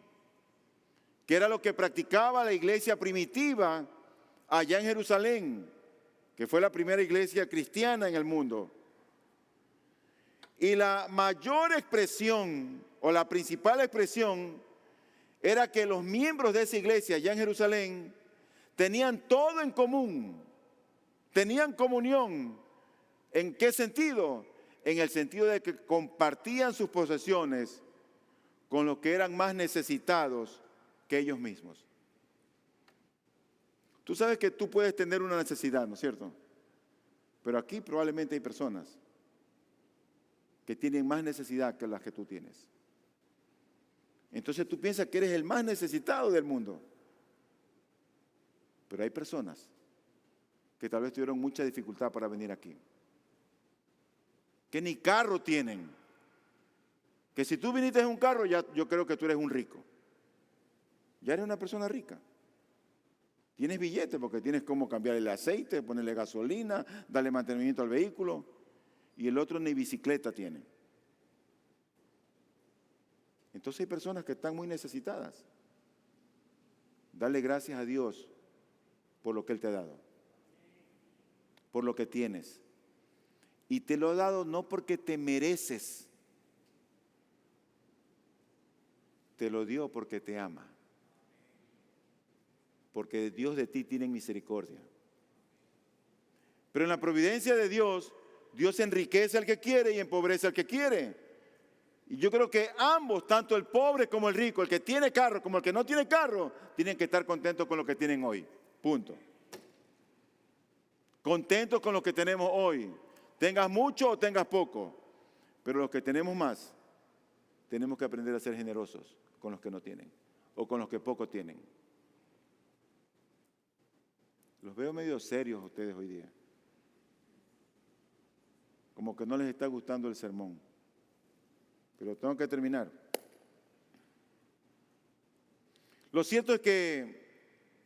que era lo que practicaba la iglesia primitiva allá en Jerusalén, que fue la primera iglesia cristiana en el mundo. Y la mayor expresión, o la principal expresión, era que los miembros de esa iglesia allá en Jerusalén tenían todo en común, tenían comunión. ¿En qué sentido? En el sentido de que compartían sus posesiones con los que eran más necesitados que ellos mismos. Tú sabes que tú puedes tener una necesidad, ¿no es cierto? Pero aquí probablemente hay personas que tienen más necesidad que las que tú tienes. Entonces tú piensas que eres el más necesitado del mundo. Pero hay personas que tal vez tuvieron mucha dificultad para venir aquí, que ni carro tienen. Que si tú viniste en un carro, ya yo creo que tú eres un rico. Ya eres una persona rica. Tienes billetes porque tienes cómo cambiar el aceite, ponerle gasolina, darle mantenimiento al vehículo. Y el otro ni bicicleta tiene. Entonces hay personas que están muy necesitadas. Dale gracias a Dios por lo que Él te ha dado, por lo que tienes. Y te lo ha dado no porque te mereces, te lo dio porque te ama. Porque Dios de ti tiene misericordia. Pero en la providencia de Dios, Dios enriquece al que quiere y empobrece al que quiere. Y yo creo que ambos, tanto el pobre como el rico, el que tiene carro como el que no tiene carro, tienen que estar contentos con lo que tienen hoy. Punto. Contentos con lo que tenemos hoy. Tengas mucho o tengas poco. Pero los que tenemos más, tenemos que aprender a ser generosos con los que no tienen o con los que poco tienen. Los veo medio serios a ustedes hoy día. Como que no les está gustando el sermón. Pero tengo que terminar. Lo cierto es que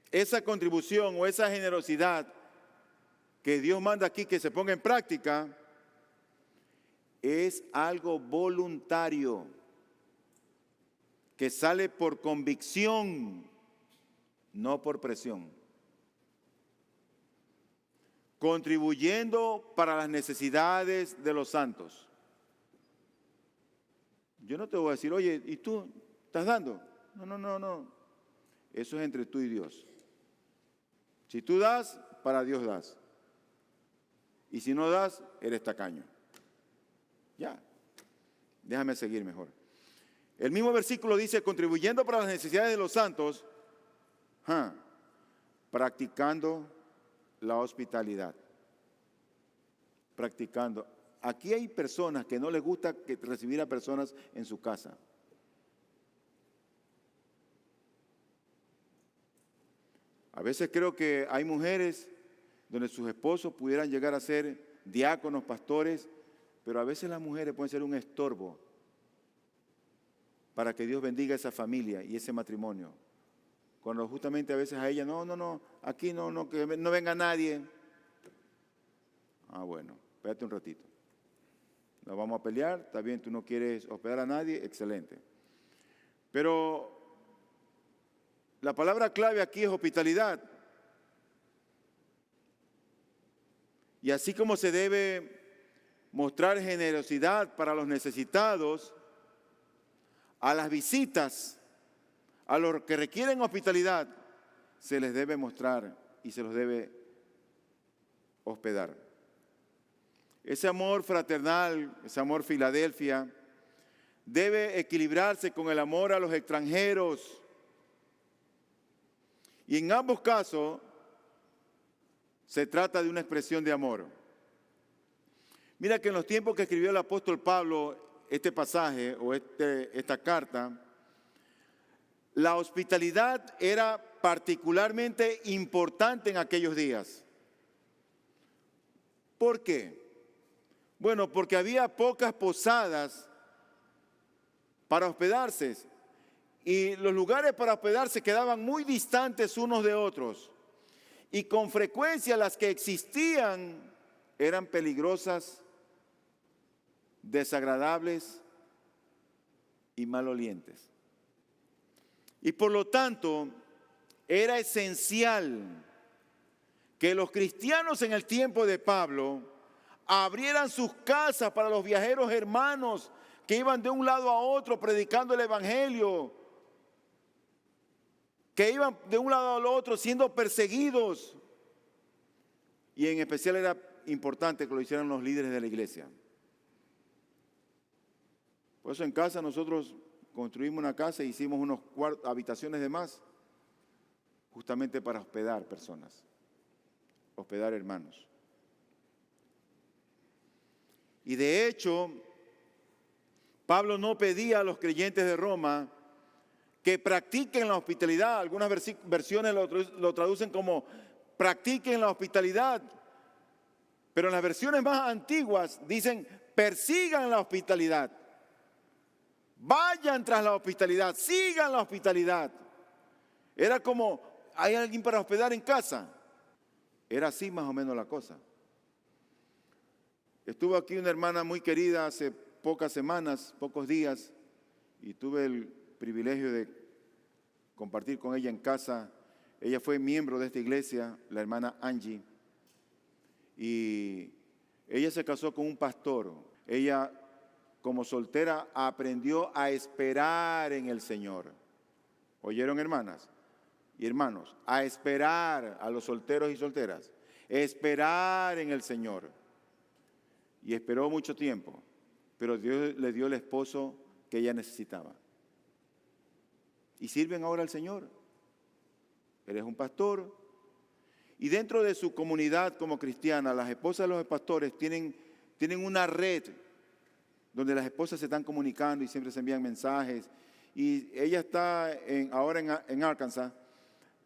esa contribución o esa generosidad que Dios manda aquí que se ponga en práctica es algo voluntario, que sale por convicción, no por presión. Contribuyendo para las necesidades de los santos. Yo no te voy a decir, oye, ¿y tú estás dando? No. Eso es entre tú y Dios. Si tú das, para Dios das. Y si no das, eres tacaño. Ya, déjame seguir mejor. El mismo versículo dice, contribuyendo para las necesidades de los santos, practicando la hospitalidad. Practicando. Aquí hay personas que no les gusta recibir a personas en su casa. A veces creo que hay mujeres donde sus esposos pudieran llegar a ser diáconos, pastores, pero a veces las mujeres pueden ser un estorbo para que Dios bendiga esa familia y ese matrimonio. Cuando justamente a veces a ella, no, aquí no, que no venga nadie. Ah, bueno, espérate un ratito. Nos vamos a pelear, está bien, tú no quieres hospedar a nadie, excelente. Pero la palabra clave aquí es hospitalidad. Y así como se debe mostrar generosidad para los necesitados, a las visitas, a los que requieren hospitalidad, se les debe mostrar y se los debe hospedar. Ese amor fraternal, ese amor Filadelfia, debe equilibrarse con el amor a los extranjeros. Y en ambos casos se trata de una expresión de amor. Mira que en los tiempos que escribió el apóstol Pablo este pasaje o esta carta, la hospitalidad era particularmente importante en aquellos días. ¿Por qué? Bueno, porque había pocas posadas para hospedarse y los lugares para hospedarse quedaban muy distantes unos de otros y con frecuencia las que existían eran peligrosas, desagradables y malolientes. Y por lo tanto era esencial que los cristianos en el tiempo de Pablo abrieran sus casas para los viajeros hermanos que iban de un lado a otro predicando el evangelio, que iban de un lado al otro siendo perseguidos. Y en especial era importante que lo hicieran los líderes de la iglesia. Por eso en casa nosotros construimos una casa e hicimos unos habitaciones de más, justamente para hospedar personas, hospedar hermanos. Y de hecho, Pablo no pedía a los creyentes de Roma que practiquen la hospitalidad. Algunas versiones lo traducen como practiquen la hospitalidad. Pero en las versiones más antiguas dicen persigan la hospitalidad. Vayan tras la hospitalidad, sigan la hospitalidad. Era como, ¿hay alguien para hospedar en casa? Era así más o menos la cosa. Estuvo aquí una hermana muy querida hace pocas semanas, pocos días, y tuve el privilegio de compartir con ella en casa. Ella fue miembro de esta iglesia, la hermana Angie, y ella se casó con un pastor. Ella, como soltera, aprendió a esperar en el Señor. ¿Oyeron, hermanas y hermanos? A esperar, a los solteros y solteras. Esperar en el Señor. Y esperó mucho tiempo, pero Dios le dio el esposo que ella necesitaba. Y sirven ahora al Señor. Él es un pastor. Y dentro de su comunidad como cristiana, las esposas de los pastores tienen una red donde las esposas se están comunicando y siempre se envían mensajes. Y ella está ahora en Arkansas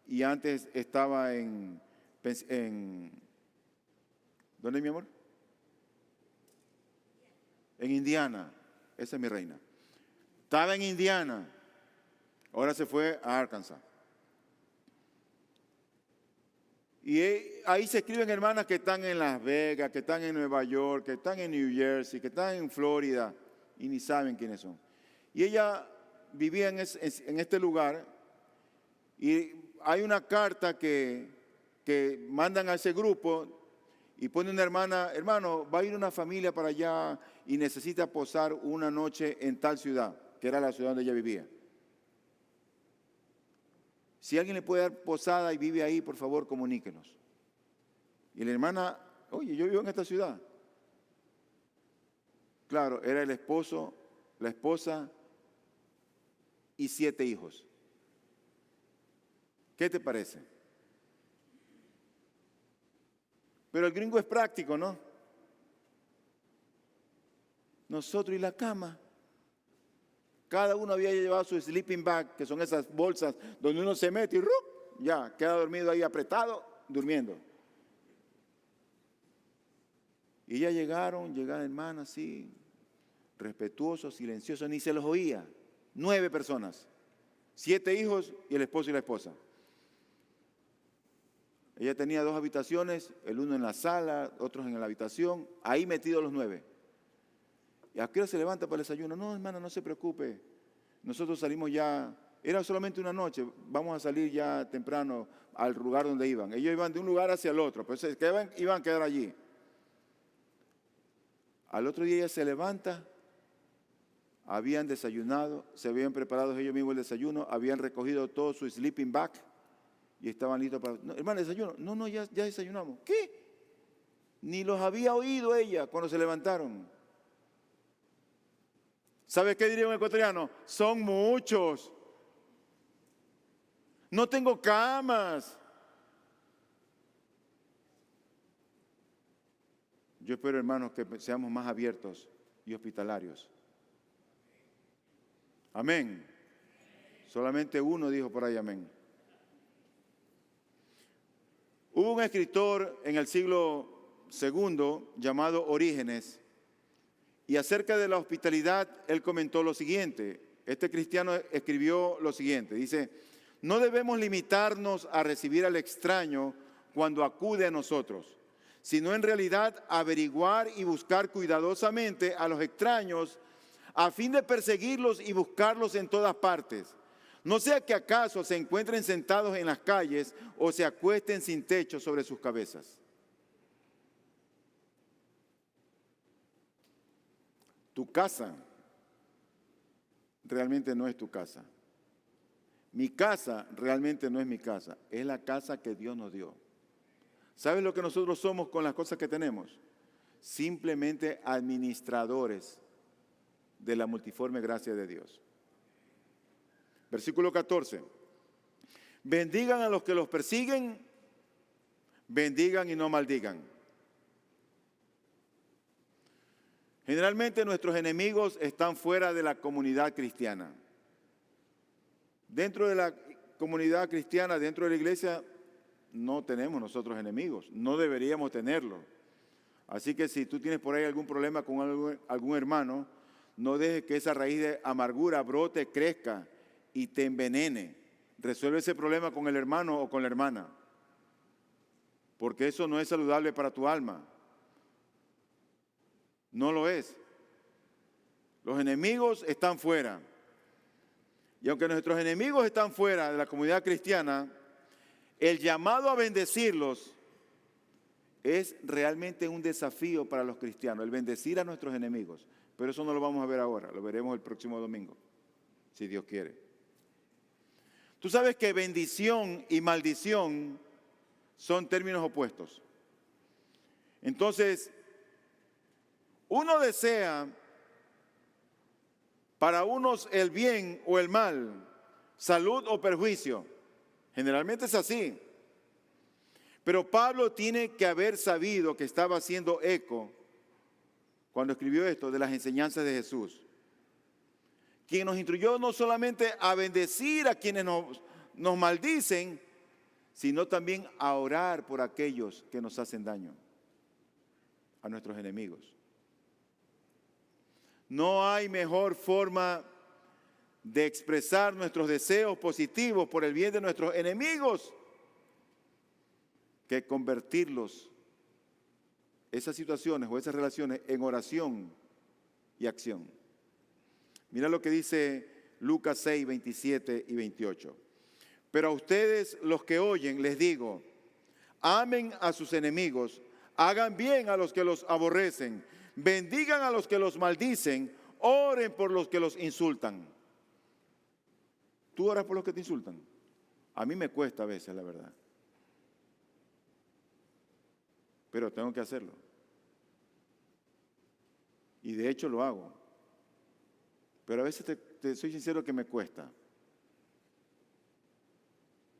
y antes estaba en ¿dónde, mi amor? En Indiana. Esa es mi reina. Estaba en Indiana. Ahora se fue a Arkansas. Y ahí se escriben hermanas que están en Las Vegas, que están en Nueva York, que están en New Jersey, que están en Florida y ni saben quiénes son. Y ella vivía en este lugar y hay una carta que mandan a ese grupo y pone una hermana, hermano, va a ir una familia para allá y necesita posar una noche en tal ciudad, que era la ciudad donde ella vivía. Si alguien le puede dar posada y vive ahí, por favor, comuníquenos. Y la hermana, oye, yo vivo en esta ciudad. Claro, era el esposo, la esposa y 7 hijos. ¿Qué te parece? Pero el gringo es práctico, ¿no? Nosotros y la cama. Cada uno había llevado su sleeping bag, que son esas bolsas donde uno se mete y ya, queda dormido ahí apretado, durmiendo. Y ya llegaron hermanas así, respetuosos, silenciosos, ni se los oía. 9 personas, 7 hijos y el esposo y la esposa. Ella tenía 2 habitaciones, el uno en la sala, otros en la habitación, ahí metidos los 9. ¿Y a qué hora se levanta para el desayuno? No, hermana, no se preocupe. Nosotros salimos ya, era solamente una noche, vamos a salir ya temprano al lugar donde iban. Ellos iban de un lugar hacia el otro, pero iban a quedar allí. Al otro día ella se levanta, habían desayunado, se habían preparado ellos mismos el desayuno, habían recogido todo su sleeping bag y estaban listos para... No, hermana, ¿desayuno? No, ya desayunamos. ¿Qué? Ni los había oído ella cuando se levantaron. ¿Sabe qué diría un ecuatoriano? Son muchos. No tengo camas. Yo espero, hermanos, que seamos más abiertos y hospitalarios. Amén. Solamente uno dijo por ahí amén. Hubo un escritor en el siglo II llamado Orígenes, y acerca de la hospitalidad él comentó lo siguiente. Este cristiano escribió lo siguiente, dice: no debemos limitarnos a recibir al extraño cuando acude a nosotros, sino en realidad averiguar y buscar cuidadosamente a los extraños a fin de perseguirlos y buscarlos en todas partes. No sea que acaso se encuentren sentados en las calles o se acuesten sin techo sobre sus cabezas. Tu casa realmente no es tu casa. Mi casa realmente no es mi casa, es la casa que Dios nos dio. ¿Sabes lo que nosotros somos con las cosas que tenemos? Simplemente administradores de la multiforme gracia de Dios. Versículo 14. Bendigan a los que los persiguen, bendigan y no maldigan. Generalmente nuestros enemigos están fuera de la comunidad cristiana. Dentro de la comunidad cristiana, dentro de la iglesia, no tenemos nosotros enemigos, no deberíamos tenerlo. Así que si tú tienes por ahí algún problema con algún hermano, no dejes que esa raíz de amargura brote, crezca y te envenene. Resuelve ese problema con el hermano o con la hermana, porque eso no es saludable para tu alma. No lo es. Los enemigos están fuera. Y aunque nuestros enemigos están fuera de la comunidad cristiana, el llamado a bendecirlos es realmente un desafío para los cristianos, el bendecir a nuestros enemigos. Pero eso no lo vamos a ver ahora, lo veremos el próximo domingo, si Dios quiere. Tú sabes que bendición y maldición son términos opuestos. Entonces, uno desea para unos el bien o el mal, salud o perjuicio. Generalmente es así. Pero Pablo tiene que haber sabido que estaba haciendo eco, cuando escribió esto, de las enseñanzas de Jesús, quien nos instruyó no solamente a bendecir a quienes nos maldicen, sino también a orar por aquellos que nos hacen daño, a nuestros enemigos. No hay mejor forma de expresar nuestros deseos positivos por el bien de nuestros enemigos que convertirlos, esas situaciones o esas relaciones, en oración y acción. Mira lo que dice Lucas 6, 27 y 28. Pero a ustedes, los que oyen, les digo: amen a sus enemigos, hagan bien a los que los aborrecen, bendigan a los que los maldicen, oren por los que los insultan. ¿Tú oras por los que te insultan? A mí me cuesta a veces, la verdad. Pero tengo que hacerlo. Y de hecho lo hago. Pero a veces te soy sincero que me cuesta.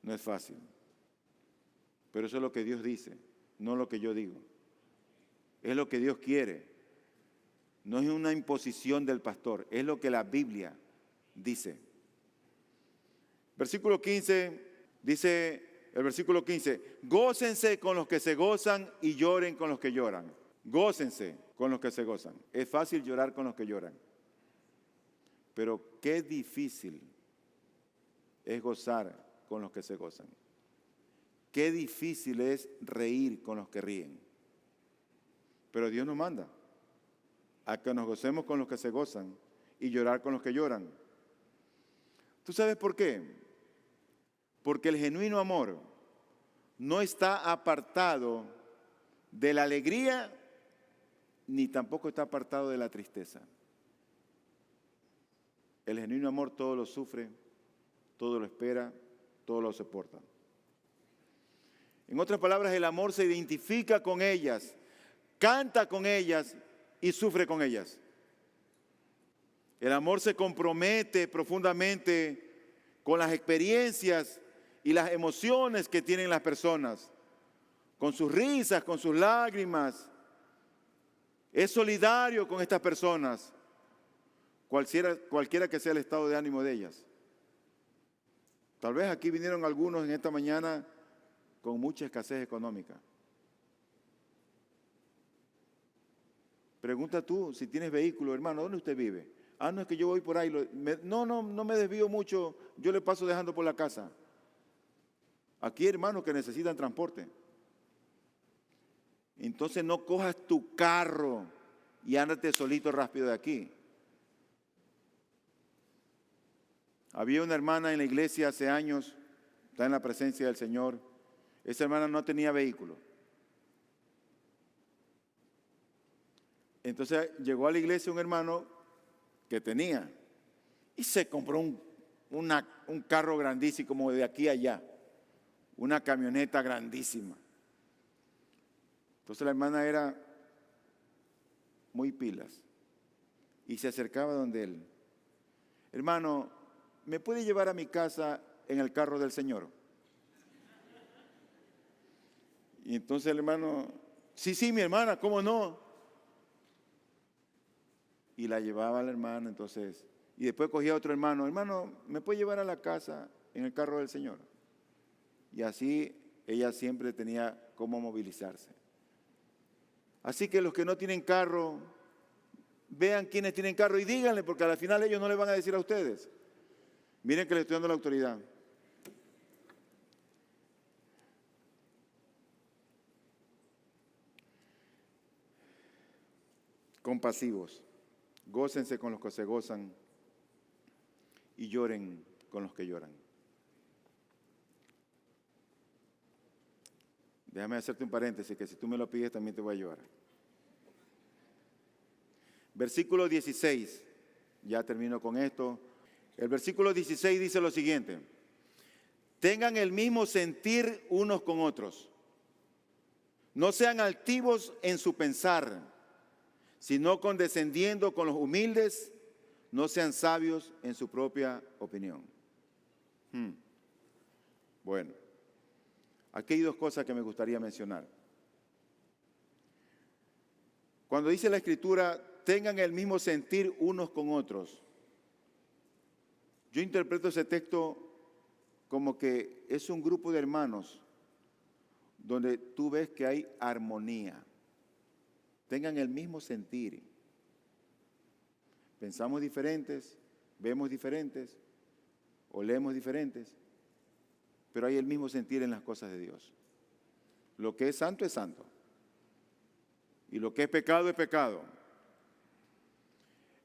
No es fácil. Pero eso es lo que Dios dice, no lo que yo digo. Es lo que Dios quiere. No es una imposición del pastor, es lo que la Biblia dice. Versículo 15, dice el versículo 15, gócense con los que se gozan y lloren con los que lloran. Gócense con los que se gozan. Es fácil llorar con los que lloran. Pero qué difícil es gozar con los que se gozan. Qué difícil es reír con los que ríen. Pero Dios nos manda a que nos gocemos con los que se gozan y llorar con los que lloran. ¿Tú sabes por qué? Porque el genuino amor no está apartado de la alegría ni tampoco está apartado de la tristeza. El genuino amor todo lo sufre, todo lo espera, todo lo soporta. En otras palabras, el amor se identifica con ellas, canta con ellas y sufre con ellas. El amor se compromete profundamente con las experiencias y las emociones que tienen las personas, con sus risas, con sus lágrimas. Es solidario con estas personas, cualquiera que sea el estado de ánimo de ellas. Tal vez aquí vinieron algunos en esta mañana con mucha escasez económica. Pregunta tú si tienes vehículo, hermano, ¿dónde usted vive? Ah, no, es que yo voy por ahí. No me desvío mucho, yo le paso dejando por la casa. Aquí hay hermanos que necesitan transporte. Entonces no cojas tu carro y ándate solito rápido de aquí. Había una hermana en la iglesia hace años, está en la presencia del Señor. Esa hermana no tenía vehículo. Entonces llegó a la iglesia un hermano que tenía y se compró un carro grandísimo como de aquí a allá, una camioneta grandísima. Entonces la hermana era muy pilas y se acercaba donde él. Hermano, ¿me puede llevar a mi casa en el carro del Señor? Y entonces el hermano, sí, mi hermana, ¿cómo no? Y la llevaba a la hermana, entonces, y después cogía a otro hermano, ¿me puede llevar a la casa en el carro del Señor? Y así ella siempre tenía cómo movilizarse. Así que los que no tienen carro, vean quiénes tienen carro y díganle, porque al final ellos no le van a decir a ustedes. Miren que le estoy dando la autoridad. Compasivos. Gócense con los que se gozan y lloren con los que lloran. Déjame hacerte un paréntesis, que si tú me lo pides también te voy a ayudar. Versículo 16, ya termino con esto. El versículo 16 dice lo siguiente: tengan el mismo sentir unos con otros. No sean altivos en su pensar, sino condescendiendo con los humildes. No sean sabios en su propia opinión. Bueno, aquí hay dos cosas que me gustaría mencionar. Cuando dice la Escritura, tengan el mismo sentir unos con otros, yo interpreto ese texto como que es un grupo de hermanos donde tú ves que hay armonía. Tengan el mismo sentir. Pensamos diferentes, vemos diferentes, olemos diferentes, pero hay el mismo sentir en las cosas de Dios. Lo que es santo es santo. Y lo que es pecado es pecado.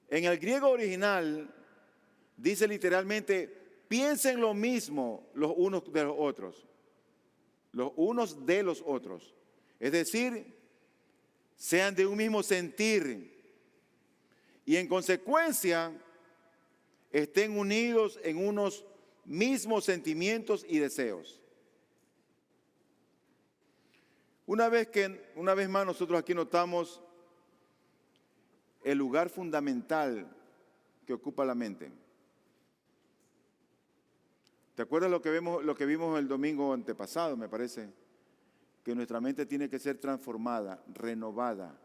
En el griego original dice literalmente, piensen lo mismo los unos de los otros. Los unos de los otros. Es decir, sean de un mismo sentir. Y en consecuencia, estén unidos en unos mismos sentimientos y deseos. Una vez más nosotros aquí notamos el lugar fundamental que ocupa la mente. ¿Te acuerdas lo que vimos el domingo antepasado, me parece? Que nuestra mente tiene que ser transformada, renovada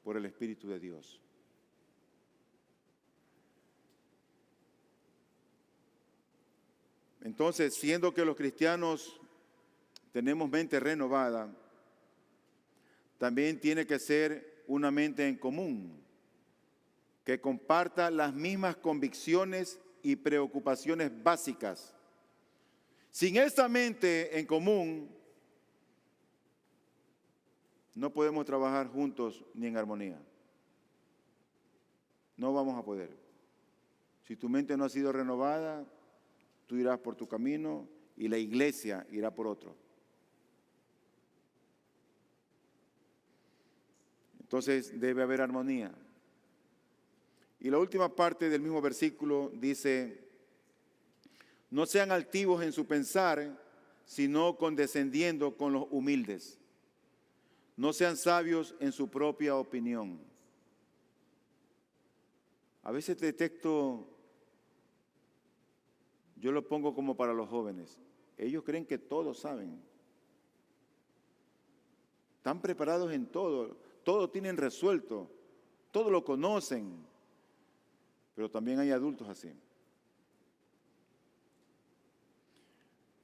por el Espíritu de Dios. Entonces, siendo que los cristianos tenemos mente renovada, también tiene que ser una mente en común, que comparta las mismas convicciones y preocupaciones básicas. Sin esta mente en común, no podemos trabajar juntos ni en armonía. No vamos a poder. Si tu mente no ha sido renovada, tú irás por tu camino y la iglesia irá por otro. Entonces debe haber armonía. Y la última parte del mismo versículo dice, no sean altivos en su pensar, sino condescendiendo con los humildes. no sean sabios en su propia opinión. A veces este texto yo lo pongo como para los jóvenes. Ellos creen que todos saben. Están preparados en todo, todo tienen resuelto, todo lo conocen. Pero también hay adultos así.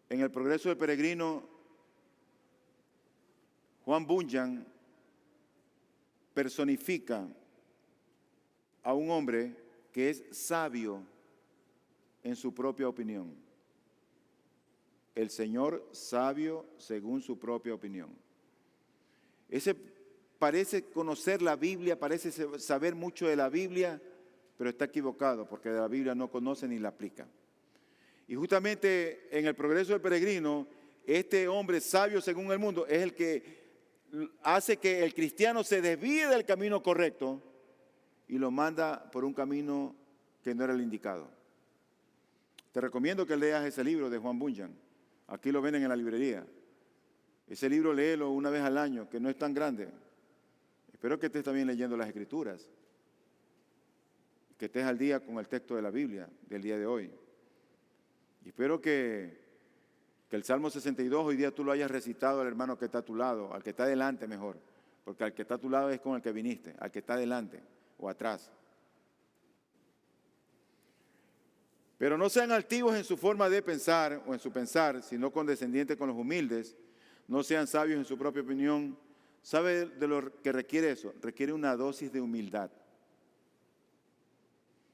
En el Progreso del Peregrino, Juan Bunyan personifica a un hombre que es sabio en su propia opinión. El Señor sabio según su propia opinión. Ese parece conocer la Biblia, parece saber mucho de la Biblia, pero está equivocado porque de la Biblia no conoce ni la aplica. Y justamente en el Progreso del Peregrino, este hombre sabio según el mundo es el que hace que el cristiano se desvíe del camino correcto y lo manda por un camino que no era el indicado. Te recomiendo que leas ese libro de Juan Bunyan. Aquí lo venden en la librería. Ese libro léelo una vez al año, que no es tan grande. Espero que estés también leyendo las Escrituras, que estés al día con el texto de la Biblia del día de hoy. Y espero que el Salmo 62 hoy día tú lo hayas recitado al hermano que está a tu lado, al que está delante mejor, porque al que está a tu lado es con el que viniste, al que está delante o atrás. Pero no sean altivos en su forma de pensar o en su pensar, sino condescendientes con los humildes. No sean sabios en su propia opinión. ¿Sabe de lo que requiere eso? Requiere una dosis de humildad.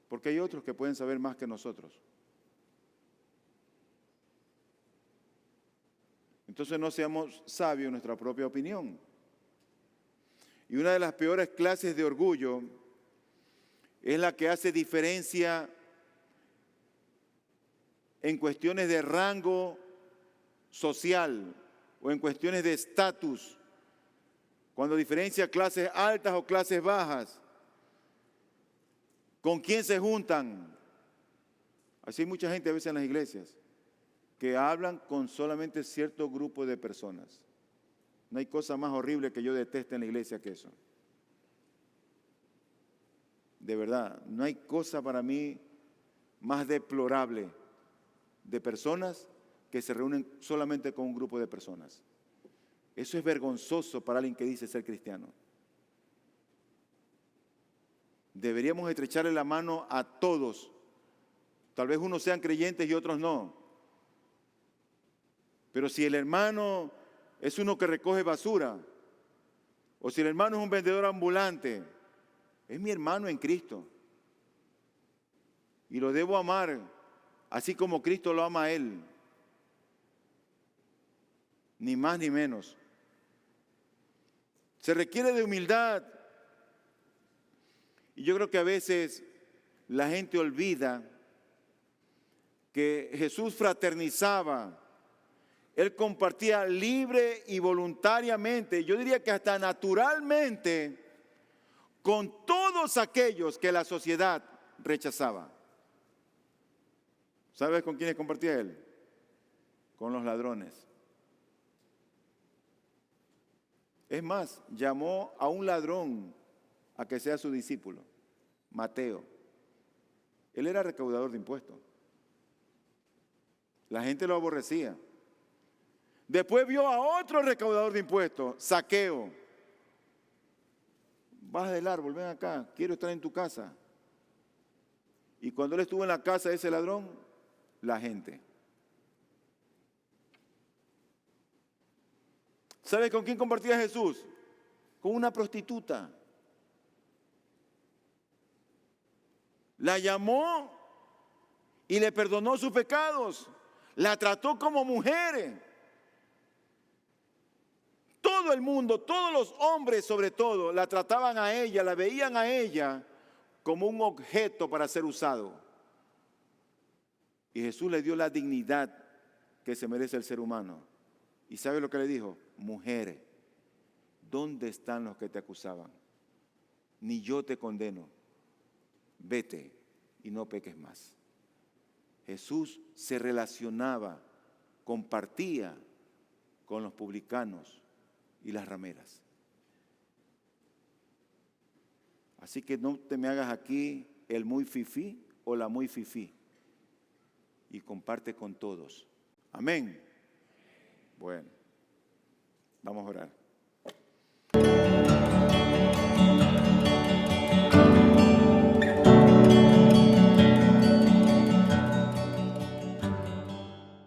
Porque hay otros que pueden saber más que nosotros. Entonces no seamos sabios en nuestra propia opinión. Y una de las peores clases de orgullo es la que hace diferencia en cuestiones de rango social o en cuestiones de estatus, cuando diferencia clases altas o clases bajas, con quién se juntan. Así hay mucha gente a veces en las iglesias que hablan con solamente cierto grupo de personas. No hay cosa más horrible que yo deteste en la iglesia que eso. De verdad, no hay cosa para mí más deplorable de personas que se reúnen solamente con un grupo de personas. Eso es vergonzoso para alguien que dice ser cristiano. Deberíamos estrecharle la mano a todos. Tal vez unos sean creyentes y otros no. Pero si el hermano es uno que recoge basura, o si el hermano es un vendedor ambulante, es mi hermano en Cristo. Y lo debo amar, así como Cristo lo ama a él. Ni más ni menos. Se requiere de humildad. Y yo creo que a veces la gente olvida que Jesús fraternizaba. Él compartía libre y voluntariamente, yo diría que hasta naturalmente, con todos aquellos que la sociedad rechazaba. ¿Sabes con quiénes compartía él? Con los ladrones. Es más, llamó a un ladrón a que sea su discípulo, Mateo. Él era recaudador de impuestos. La gente lo aborrecía. Después vio a otro recaudador de impuestos, Zaqueo. Baja del árbol, ven acá, quiero estar en tu casa. Y cuando él estuvo en la casa de ese ladrón, la gente. ¿Sabe con quién compartía Jesús? Con una prostituta. La llamó y le perdonó sus pecados. La trató como mujer. Todo el mundo, todos los hombres sobre todo, la trataban a ella, la veían a ella como un objeto para ser usado. Y Jesús le dio la dignidad que se merece el ser humano. ¿Y sabe lo que le dijo? Mujer, ¿dónde están los que te acusaban? Ni yo te condeno. Vete y no peques más. Jesús se relacionaba, compartía con los publicanos y las rameras. Así que no te me hagas aquí el muy fifí o la muy fifí. Y comparte con todos. Amén. Bueno, vamos a orar.